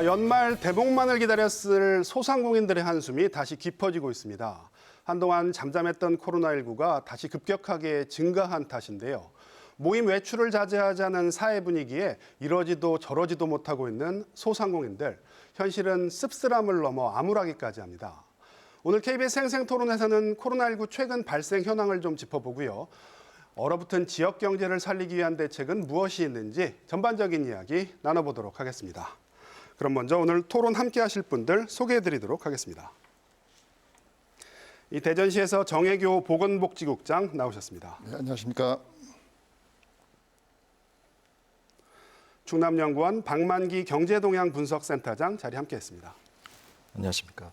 연말 대목만을 기다렸을 소상공인들의 한숨이 다시 깊어지고 있습니다. 한동안 잠잠했던 코로나19가 다시 급격하게 증가한 탓인데요. 모임 외출을 자제하자는 사회 분위기에 이러지도 저러지도 못하고 있는 소상공인들. 현실은 씁쓸함을 넘어 암울하기까지 합니다. 오늘 KBS 생생토론에서는 코로나19 최근 발생 현황을 좀 짚어보고요. 얼어붙은 지역 경제를 살리기 위한 대책은 무엇이 있는지 전반적인 이야기 나눠보도록 하겠습니다. 그럼 먼저 오늘 토론 함께 하실 분들 소개해드리도록 하겠습니다. 이 대전시에서 정혜교 보건복지국장 나오셨습니다. 네, 안녕하십니까. 충남연구원 박만기 경제동향분석센터장 자리 함께했습니다. 안녕하십니까.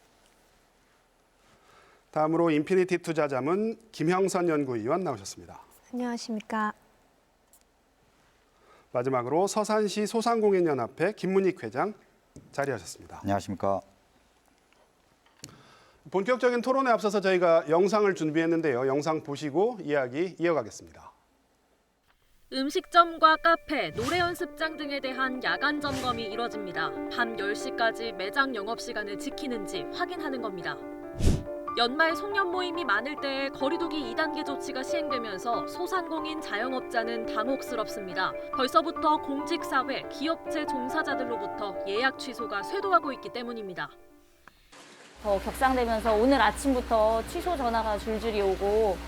다음으로 인피니티 투자자문 김형선 연구위원 나오셨습니다. 안녕하십니까. 마지막으로 서산시 소상공인연합회 김문익 회장 자리하셨습니다. 안녕하십니까. 본격적인 토론에 앞서서 저희가 영상을 준비했는데요. 영상 보시고 이야기 이어가겠습니다. 음식점과 카페, 노래 연습장 등에 대한 야간 점검이 이뤄집니다. 밤 10시까지 매장 영업시간을 지키는지 확인하는 겁니다. 연말 송년 모임이 많을 때 거리두기 2단계 조치가 시행되면서 소상공인 자영업자는 당혹스럽습니다. 벌써부터 공직사회, 기업체 종사자들로부터 예약 취소가 쇄도하고 있기 때문입니다. 더 격상되면서 오늘 아침부터 취소 전화가 줄줄이 오고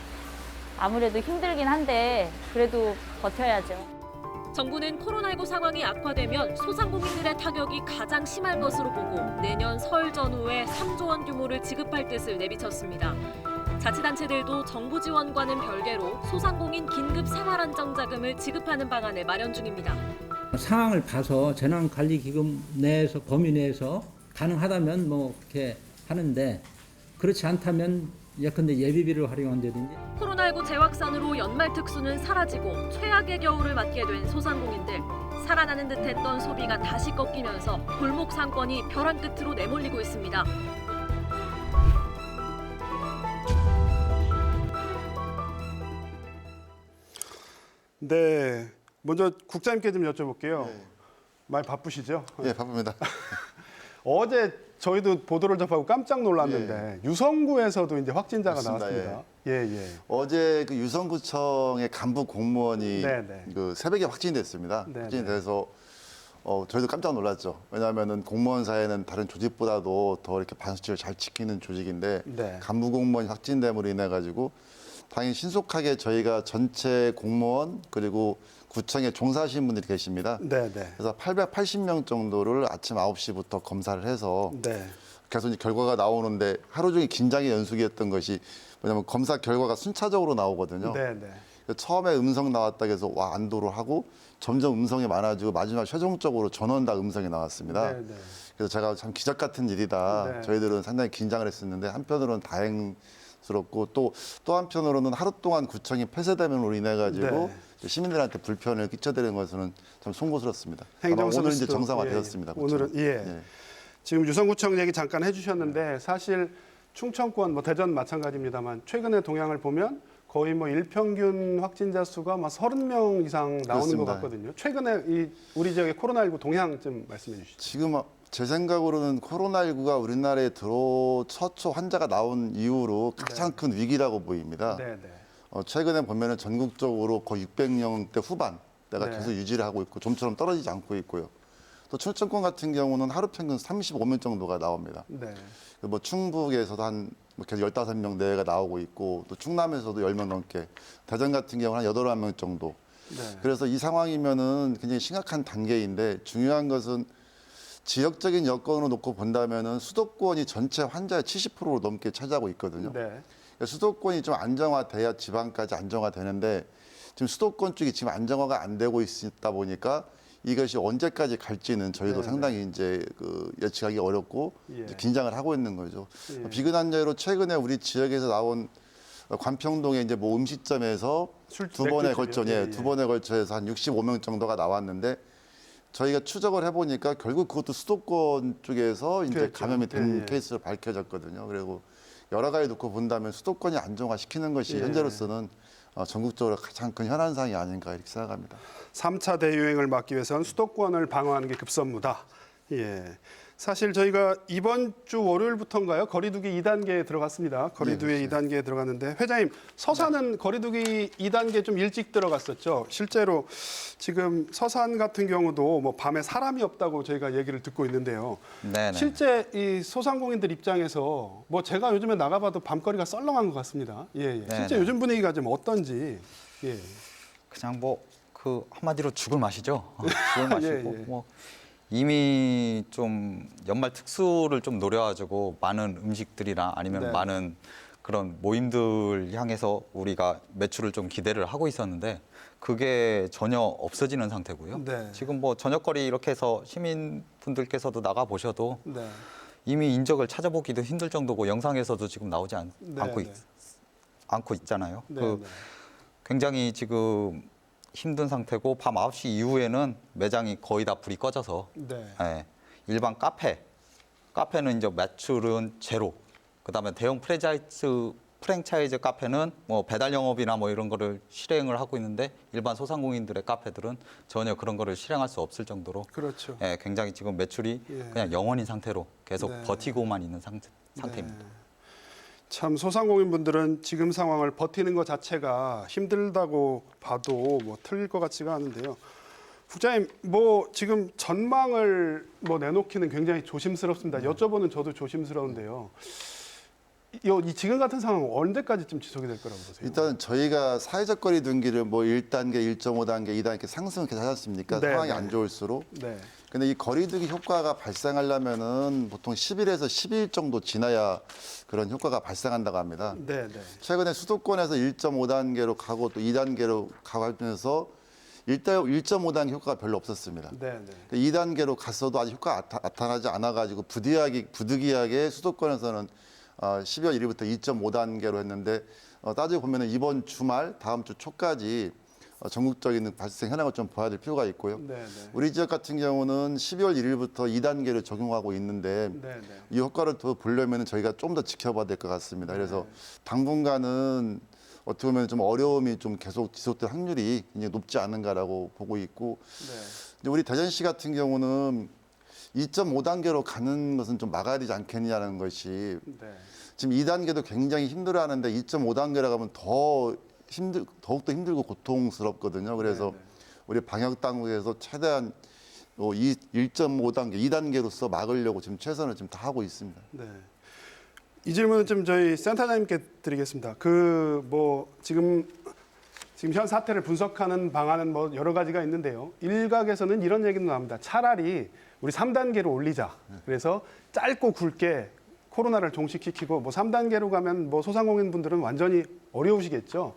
아무래도 힘들긴 한데 그래도 버텨야죠. 정부는 코로나19 상황이 악화되면 소상공인들의 타격이 가장 심할 것으로 보고 내년 설 전후에 3조 원 규모를 지급할 뜻을 내비쳤습니다. 자치단체들도 정부 지원과는 별개로 소상공인 긴급 생활안정자금을 지급하는 방안을 마련 중입니다. 상황을 봐서 재난관리기금 내에서 범위 내에서 가능하다면 그렇게 하는데 그렇지 않다면 예컨대 예비비를 활용한다든지. 코로나19 재확산으로 연말 특수는 사라지고 최악의 겨울을 맞게 된 소상공인들. 살아나는 듯했던 소비가 다시 꺾이면서 골목 상권이 벼랑 끝으로 내몰리고 있습니다. 네, 먼저 국장님께 좀 여쭤볼게요. 네. 많이 바쁘시죠? 예, 바쁩니다. 어제 저희도 보도를 접하고 깜짝 놀랐는데 유성구에서도 이제 확진자가 맞습니다. 나왔습니다. 예. 어제 그 유성구청의 간부 공무원이 네네. 그 새벽에 확진됐습니다. 네네. 확진이 돼서 저희도 깜짝 놀랐죠. 왜냐하면은 공무원 사회는 다른 조직보다도 더 이렇게 반수치를 잘 지키는 조직인데 네. 간부 공무원이 확진됨으로 인해 가지고 당연히 신속하게 저희가 전체 공무원 그리고 구청에 종사하시는 분들이 계십니다. 네네. 그래서 880명 정도를 아침 9시부터 검사를 해서 네. 계속 이제 결과가 나오는데 하루 종일 긴장의 연속이었던 것이 뭐냐면 검사 결과가 순차적으로 나오거든요. 네네. 그래서 처음에 음성 나왔다 해서 안도를 하고 점점 음성이 많아지고 마지막 최종적으로 전원 다 음성이 나왔습니다. 네네. 그래서 제가 참 기적 같은 일이다. 네. 저희들은 상당히 긴장을 했었는데 한편으로는 다행스럽고 또 한편으로는 하루 동안 구청이 폐쇄됨으로 인해 가지고 네. 시민들한테 불편을 끼쳐드리는 것은 참 송구스럽습니다. 아마 행정 오늘 이제 서비스도, 정상화 예, 되었습니다. 오늘은 구청은. 지금 유성구청 얘기 잠깐 해주셨는데 사실 충청권 대전 마찬가지입니다만 최근의 동향을 보면 거의 일평균 확진자 수가 30명 이상 나오는 그렇습니다. 것 같거든요. 최근에 이 우리 지역의 코로나19 동향 좀 말씀해 주시죠. 지금 제 생각으로는 코로나19가 우리나라에 처초 환자가 나온 이후로 가장 큰 위기라고 보입니다. 네네. 최근에 보면은 전국적으로 거의 600명대 후반대가 네. 계속 유지를 하고 있고 좀처럼 떨어지지 않고 있고요. 또 충청권 같은 경우는 하루 평균 35명 정도가 나옵니다. 네. 충북에서도 계속 15명 내외가 나오고 있고 또 충남에서도 10명 넘게, 대전 같은 경우는 한 8명 정도. 네. 그래서 이 상황이면은 굉장히 심각한 단계인데 중요한 것은 지역적인 여건으로 놓고 본다면은 수도권이 전체 환자의 70%를 넘게 차지하고 있거든요. 네. 그러니까 수도권이 좀 안정화돼야 지방까지 안정화되는데 지금 수도권 쪽이 지금 안정화가 안 되고 있다 보니까 이것이 언제까지 갈지는 저희도 네네. 상당히 이제 예측하기 어렵고 예. 이제 긴장을 하고 있는 거죠. 예. 비근한 예로 최근에 우리 지역에서 나온 관평동의 이제 음식점에서 두 번에 걸쳐서 한 65명 정도가 나왔는데 저희가 추적을 해보니까 결국 그것도 수도권 쪽에서 이제 그렇죠. 감염이 된 예. 케이스로 밝혀졌거든요. 그리고 여러 가지 놓고 본다면 수도권이 안정화시키는 것이 예. 현재로서는 전국적으로 가장 큰 현안상이 아닌가 이렇게 생각합니다. 3차 대유행을 막기 위해서는 수도권을 방어하는 게 급선무다. 예. 사실 저희가 이번 주 월요일부터인가요? 거리두기 2단계에 들어갔습니다. 거리두기 네, 2단계에 들어갔는데 회장님, 서산은 거리두기 2단계 좀 일찍 들어갔었죠. 실제로 지금 서산 같은 경우도 뭐 밤에 사람이 없다고 저희가 얘기를 듣고 있는데요. 네네. 실제 이 소상공인들 입장에서 뭐 제가 요즘에 나가봐도 밤거리가 썰렁한 것 같습니다. 예, 예. 실제 네네. 요즘 분위기가 좀 어떤지. 예. 그냥 뭐 그 한마디로 죽을 맛이죠. 죽을 맛이고 예, 예. 뭐 이미 좀 연말 특수를 좀 노려가지고 많은 음식들이나 아니면 네. 많은 그런 모임들 향해서 우리가 매출을 좀 기대를 하고 있었는데 그게 전혀 없어지는 상태고요. 네. 지금 뭐 저녁거리 이렇게 해서 시민분들께서도 나가 보셔도 네. 이미 인적을 찾아보기도 힘들 정도고 영상에서도 지금 나오지 네, 않고, 네. 않고 있잖아요. 네, 그 네. 굉장히 지금 힘든 상태고 밤 9시 이후에는 매장이 거의 다 불이 꺼져서 네. 예, 일반 카페는 이제 매출은 제로. 그다음에 대형 프랜차이즈 카페는 뭐 배달 영업이나 뭐 이런 거를 실행을 하고 있는데 일반 소상공인들의 카페들은 전혀 그런 거를 실행할 수 없을 정도로 그렇죠. 예, 굉장히 지금 매출이 예. 그냥 영원인 상태로 계속 네. 버티고만 있는 상태입니다. 네. 참 소상공인분들은 지금 상황을 버티는 것 자체가 힘들다고 봐도 뭐 틀릴 것 같지가 않은데요. 국장님, 뭐 지금 전망을 뭐 내놓기는 굉장히 조심스럽습니다. 여쭤보는 저도 조심스러운데요. 이 지금 같은 상황은 언제까지쯤 지속이 될 거라고 보세요? 일단 저희가 사회적 거리 둔기를 뭐 1단계, 1.5단계, 2단계 상승을 하지 않습니까? 네, 상황이 네. 안 좋을수록. 네, 근데 이 거리두기 효과가 발생하려면은 보통 10일에서 12일 정도 지나야 그런 효과가 발생한다고 합니다. 네, 네. 최근에 수도권에서 1.5단계로 가고 또 2단계로 가고 하면서 1.5단계 효과가 별로 없었습니다. 네, 네. 2단계로 갔어도 아직 효과가 나타나지 않아가지고 부득이하게 수도권에서는 12월 1일부터 2.5단계로 했는데 따지고 보면은 이번 주말 다음 주 초까지 전국적인 발생 현황을 좀 봐야 될 필요가 있고요. 네, 네. 우리 지역 같은 경우는 12월 1일부터 2단계를 적용하고 있는데 네, 네. 이 효과를 더 보려면 저희가 좀 더 지켜봐야 될 것 같습니다. 그래서 당분간은 어떻게 보면 좀 어려움이 좀 계속 지속될 확률이 굉장히 높지 않은가라고 보고 있고 네. 이제 우리 대전시 같은 경우는 2.5단계로 가는 것은 좀 막아야 되지 않겠냐는 것이 네. 지금 2단계도 굉장히 힘들어하는데 2.5단계라 가면 더욱더 힘들고 고통스럽거든요. 그래서 네, 네. 우리 방역 당국에서 최대한 1.5단계, 2단계로서 막으려고 지금 최선을 지금 다 하고 있습니다. 네. 이 질문은 좀 저희 센터장님께 드리겠습니다. 그 뭐 지금 현 사태를 분석하는 방안은 뭐 여러 가지가 있는데요. 일각에서는 이런 얘기도 나옵니다. 차라리 우리 3단계로 올리자. 그래서 짧고 굵게 코로나를 종식시키고 뭐 3단계로 가면 뭐 소상공인 분들은 완전히 어려우시겠죠.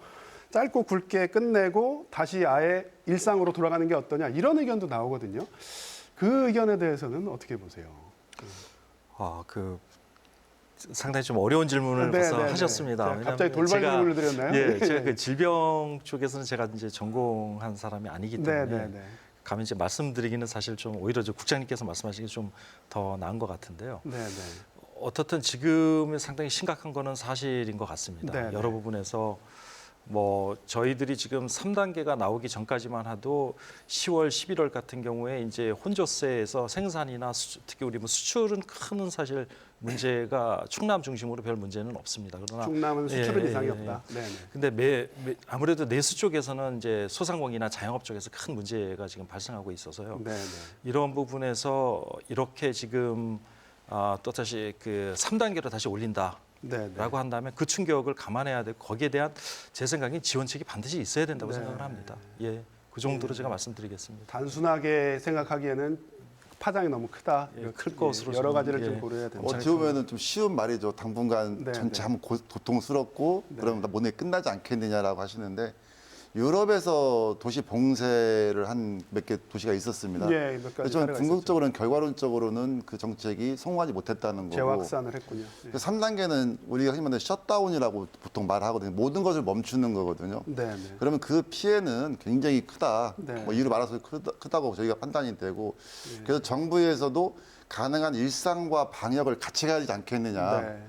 짧고 굵게 끝내고 다시 아예 일상으로 돌아가는 게 어떠냐 이런 의견도 나오거든요. 그 의견에 대해서는 어떻게 보세요? 상당히 좀 어려운 질문을 네, 벌써 네, 네. 하셨습니다. 제가 갑자기 왜냐하면 돌발 질문을 드렸나요? 예, 제가 그 질병 쪽에서는 제가 이제 전공한 사람이 아니기 네, 때문에 네, 네. 감히 이제 말씀드리기는 사실 좀 오히려 저 국장님께서 말씀하시기 좀 더 나은 것 같은데요. 네, 네. 어떻든 지금 상당히 심각한 거는 사실인 것 같습니다. 네, 여러 네. 부분에서 뭐 저희들이 지금 3단계가 나오기 전까지만 해도 10월, 11월 같은 경우에 이제 혼조세에서 생산이나 특히 우리 뭐 수출은 큰 사실 문제가 충남 중심으로 별 문제는 없습니다. 그러나 충남은 수출은 예, 이상이 예, 없다. 네, 네. 근데 아무래도 내수 쪽에서는 이제 소상공인이나 자영업 쪽에서 큰 문제가 지금 발생하고 있어서요. 네, 네. 이런 부분에서 이렇게 지금 또 다시 그 3단계로 다시 올린다라고 네, 네. 한다면 그 충격을 감안해야 되고 거기에 대한 제 생각엔 지원책이 반드시 있어야 된다고 네. 생각을 합니다. 예, 그 정도로 제가 말씀드리겠습니다. 단순하게 생각하기에는 파장이 너무 크다. 예, 클 것으로 여러 저는, 가지를 예. 좀 고려해야 된다. 어떻게 보면은 좀 쉬운 말이죠. 당분간 네, 전체 네. 한번 고통스럽고 네. 그러면 모든 게 끝나지 않겠느냐라고 하시는데 유럽에서 도시 봉쇄를 한 몇 개 도시가 있었습니다. 예, 몇 가지 그래서 저는 사례가 궁극적으로는 결과론적으로는 그 정책이 성공하지 못했다는 있었죠. 거고 재확산을 했군요. 예. 3단계는 우리가 흔히 말하는 셧다운이라고 보통 말하거든요. 모든 것을 멈추는 거거든요. 네, 네. 그러면 그 피해는 굉장히 크다. 네. 뭐 이유를 말아서 크다고 저희가 판단이 되고 예. 그래서 정부에서도 가능한 일상과 방역을 같이 가야 되지 않겠느냐. 네.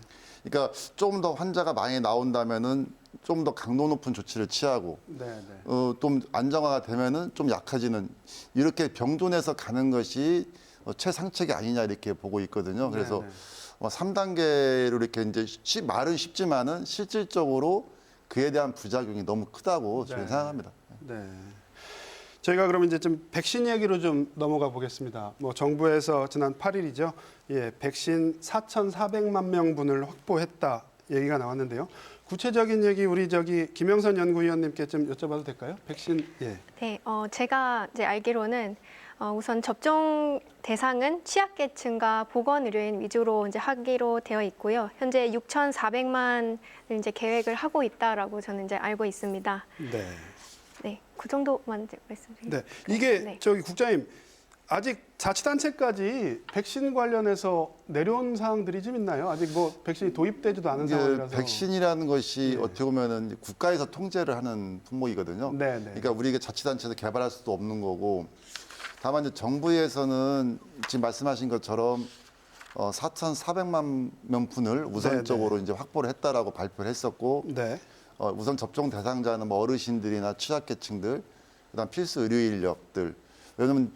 그러니까 좀 더 환자가 많이 나온다면은 좀 더 강도 높은 조치를 취하고 네, 네. 좀 안정화가 되면은 좀 약해지는 이렇게 병존해서 가는 것이 최상책이 아니냐 이렇게 보고 있거든요. 그래서 네. 3단계로 이렇게 이제 말은 쉽지만은 실질적으로 그에 대한 부작용이 너무 크다고 저는 네. 생각합니다. 네. 저희가 그럼 이제 좀 백신 얘기로 좀 넘어가 보겠습니다. 뭐 정부에서 지난 8일이죠. 예, 백신 4,400만 명분을 확보했다 얘기가 나왔는데요. 구체적인 얘기 우리 김영선 연구위원님께 좀 여쭤봐도 될까요? 백신 예. 네, 제가 이제 알기로는 우선 접종 대상은 취약계층과 보건의료인 위주로 이제 하기로 되어 있고요. 현재 6,400만을 이제 계획을 하고 있다라고 저는 이제 알고 있습니다. 네. 네, 그 정도만 이제 말씀드립니다. 네. 이게 네. 국장님 아직 자치단체까지 백신 관련해서 내려온 사항들이 좀 있나요? 아직 뭐 백신이 도입되지도 않은 이게 상황이라서. 백신이라는 것이 네. 어떻게 보면은 국가에서 통제를 하는 품목이거든요. 네, 네. 그러니까 우리가 자치단체에서 개발할 수도 없는 거고, 다만 이제 정부에서는 지금 말씀하신 것처럼 4,400만 명분을 우선적으로 이제 확보를 했다라고 발표를 했었고, 네. 우선 접종 대상자는 뭐 어르신들이나 취약계층들, 그다음 필수 의료 인력들. 왜냐하면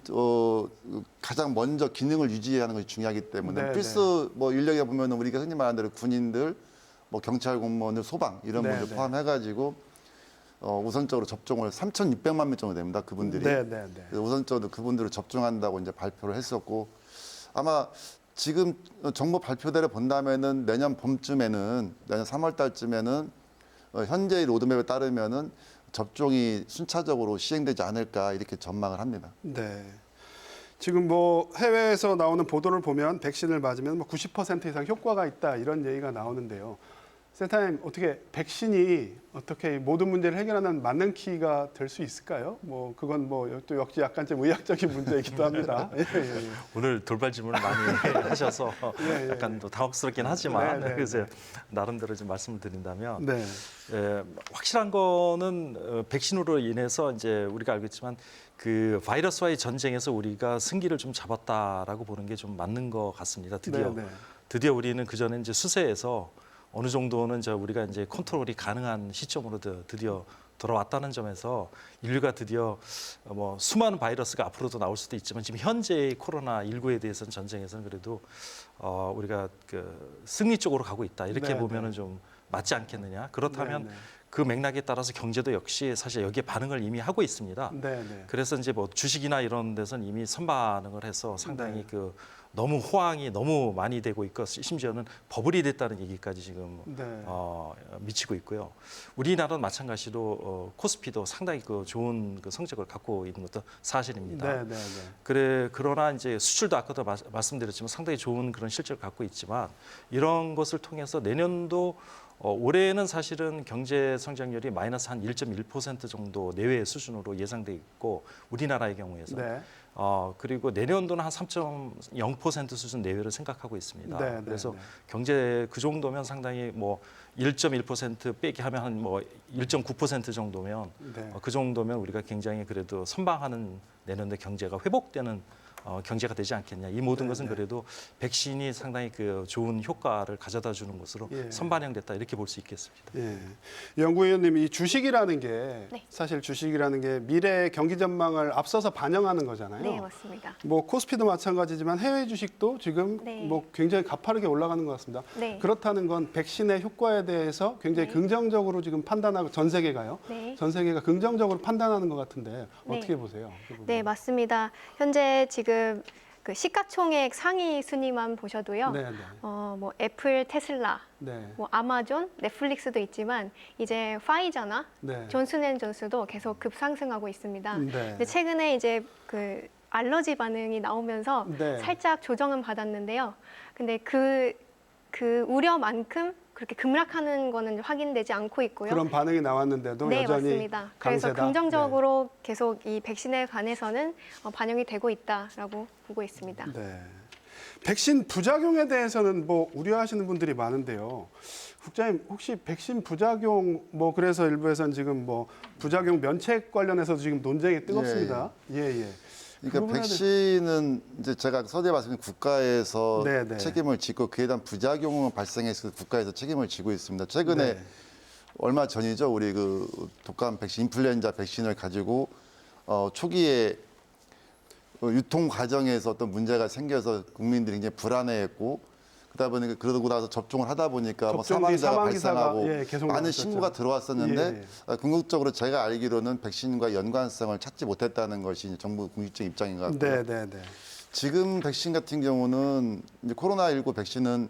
가장 먼저 기능을 유지하는 것이 중요하기 때문에 네, 필수 뭐 인력에 보면은 우리가 흔히 말하는 대로 군인들, 뭐 경찰 공무원들, 소방 이런 네, 분들 네. 포함해가지고 우선적으로 접종을 3,600만 명 정도 됩니다. 그분들이. 네, 네, 네. 그래서 우선적으로 그분들을 접종한다고 이제 발표를 했었고, 아마 지금 정부 발표대로 본다면은 내년 봄쯤에는, 내년 3월 달쯤에는 현재의 로드맵에 따르면은 접종이 순차적으로 시행되지 않을까 이렇게 전망을 합니다. 네. 지금 뭐 해외에서 나오는 보도를 보면 백신을 맞으면 뭐 90% 이상 효과가 있다 이런 얘기가 나오는데요. 센터님 어떻게 백신이 어떻게 모든 문제를 해결하는 만능 키가 될 수 있을까요? 뭐 그건 뭐 또 역시 약간 좀 의학적인 문제이기도 합니다. 예, 예, 예. 오늘 돌발 질문을 많이 하셔서 예, 예. 약간 또 당혹스럽긴 하지만 네, 네, 그래서 네. 나름대로 좀 말씀을 드린다면 네. 확실한 거는 백신으로 인해서 이제 우리가 알고 있지만 그 바이러스와의 전쟁에서 우리가 승기를 좀 잡았다라고 보는 게 좀 맞는 것 같습니다. 네, 네. 드디어 우리는 그 전에 이제 수세에서 어느 정도는 우리가 이제 컨트롤이 가능한 시점으로 드디어 돌아왔다는 점에서 인류가 드디어 뭐 수많은 바이러스가 앞으로도 나올 수도 있지만 지금 현재의 코로나 19에 대해서는 전쟁에서는 그래도 우리가 그 승리 쪽으로 가고 있다 이렇게 네, 보면은 네. 좀 맞지 않겠느냐. 그렇다면 네, 네. 그 맥락에 따라서 경제도 역시 사실 여기에 반응을 이미 하고 있습니다. 네, 네. 그래서 이제 뭐 주식이나 이런 데서는 이미 선반응을 해서 상당히 네. 그 너무 호황이 너무 많이 되고 있고 심지어는 버블이 됐다는 얘기까지 지금 네. 미치고 있고요. 우리나라는 마찬가지로 코스피도 상당히 그 좋은 그 성적을 갖고 있는 것도 사실입니다. 네, 네, 네. 그러나 이제 수출도 아까도 말씀드렸지만 상당히 좋은 그런 실적을 갖고 있지만 이런 것을 통해서 내년도 올해는 사실은 경제 성장률이 마이너스 한 1.1% 정도 내외의 수준으로 예상돼 있고 우리나라의 경우에서 네. 그리고 내년도는 한 3.0% 수준 내외를 생각하고 있습니다. 네, 네, 그래서 네. 경제 그 정도면 상당히 뭐 1.1% 빼기 하면 한 뭐 1.9% 정도면 네. 그 정도면 우리가 굉장히 그래도 선방하는 내년도 경제가 회복되는 경제가 되지 않겠냐. 이 모든 네, 것은 네. 그래도 백신이 상당히 그 좋은 효과를 가져다 주는 것으로 예. 선반영됐다 이렇게 볼 수 있겠습니다. 예. 연구위원님, 이 주식이라는 게 네. 사실 주식이라는 게 미래 경기 전망을 앞서서 반영하는 거잖아요. 네, 맞습니다. 뭐 코스피도 마찬가지지만 해외 주식도 지금 네. 뭐 굉장히 가파르게 올라가는 것 같습니다. 네. 그렇다는 건 백신의 효과에 대해서 굉장히 네. 긍정적으로 지금 판단하고 전 세계가요. 네. 전 세계가 긍정적으로 판단하는 것 같은데 네. 어떻게 보세요? 그 부분은? 네, 맞습니다. 현재 지금 그 시가총액 상위 순위만 보셔도요. 네, 네. 뭐 애플, 테슬라, 네. 뭐 아마존, 넷플릭스도 있지만 이제 파이저나 네. 존슨앤존스도 계속 급상승하고 있습니다. 네. 근데 최근에 이제 그 알러지 반응이 나오면서 네. 살짝 조정은 받았는데요. 근데 그 우려만큼 그렇게 급락하는 거는 확인되지 않고 있고요. 그런 반응이 나왔는데도 네, 여전히 맞습니다. 그래서 강세다. 긍정적으로 계속 이 백신에 관해서는 반영이 되고 있다라고 보고 있습니다. 네. 네. 백신 부작용에 대해서는 뭐 우려하시는 분들이 많은데요. 국장님 혹시 백신 부작용 뭐 그래서 일부에서는 지금 뭐 부작용 면책 관련해서도 지금 논쟁이 뜨겁습니다. 예, 예. 그러니까 백신은 이제 제가 서두에 말씀드린 국가에서 네, 네. 책임을 지고 그에 대한 부작용은 발생해서 국가에서 책임을 지고 있습니다. 최근에 네. 얼마 전이죠. 우리 그 독감 백신, 인플루엔자 백신을 가지고 초기에 유통 과정에서 어떤 문제가 생겨서 국민들이 굉장히 불안해했고 그러다 보니까 그러고 나서 접종을 하다 보니까 뭐 접종 뒤 사망자가 사망 기사가, 발생하고 예, 계속 많은 나왔었죠. 신고가 들어왔었는데 궁극적으로 제가 알기로는 백신과 연관성을 찾지 못했다는 것이 이제 정부 공식적 입장인 것 같고요. 네, 네, 네. 지금 백신 같은 경우는 이제 코로나19 백신은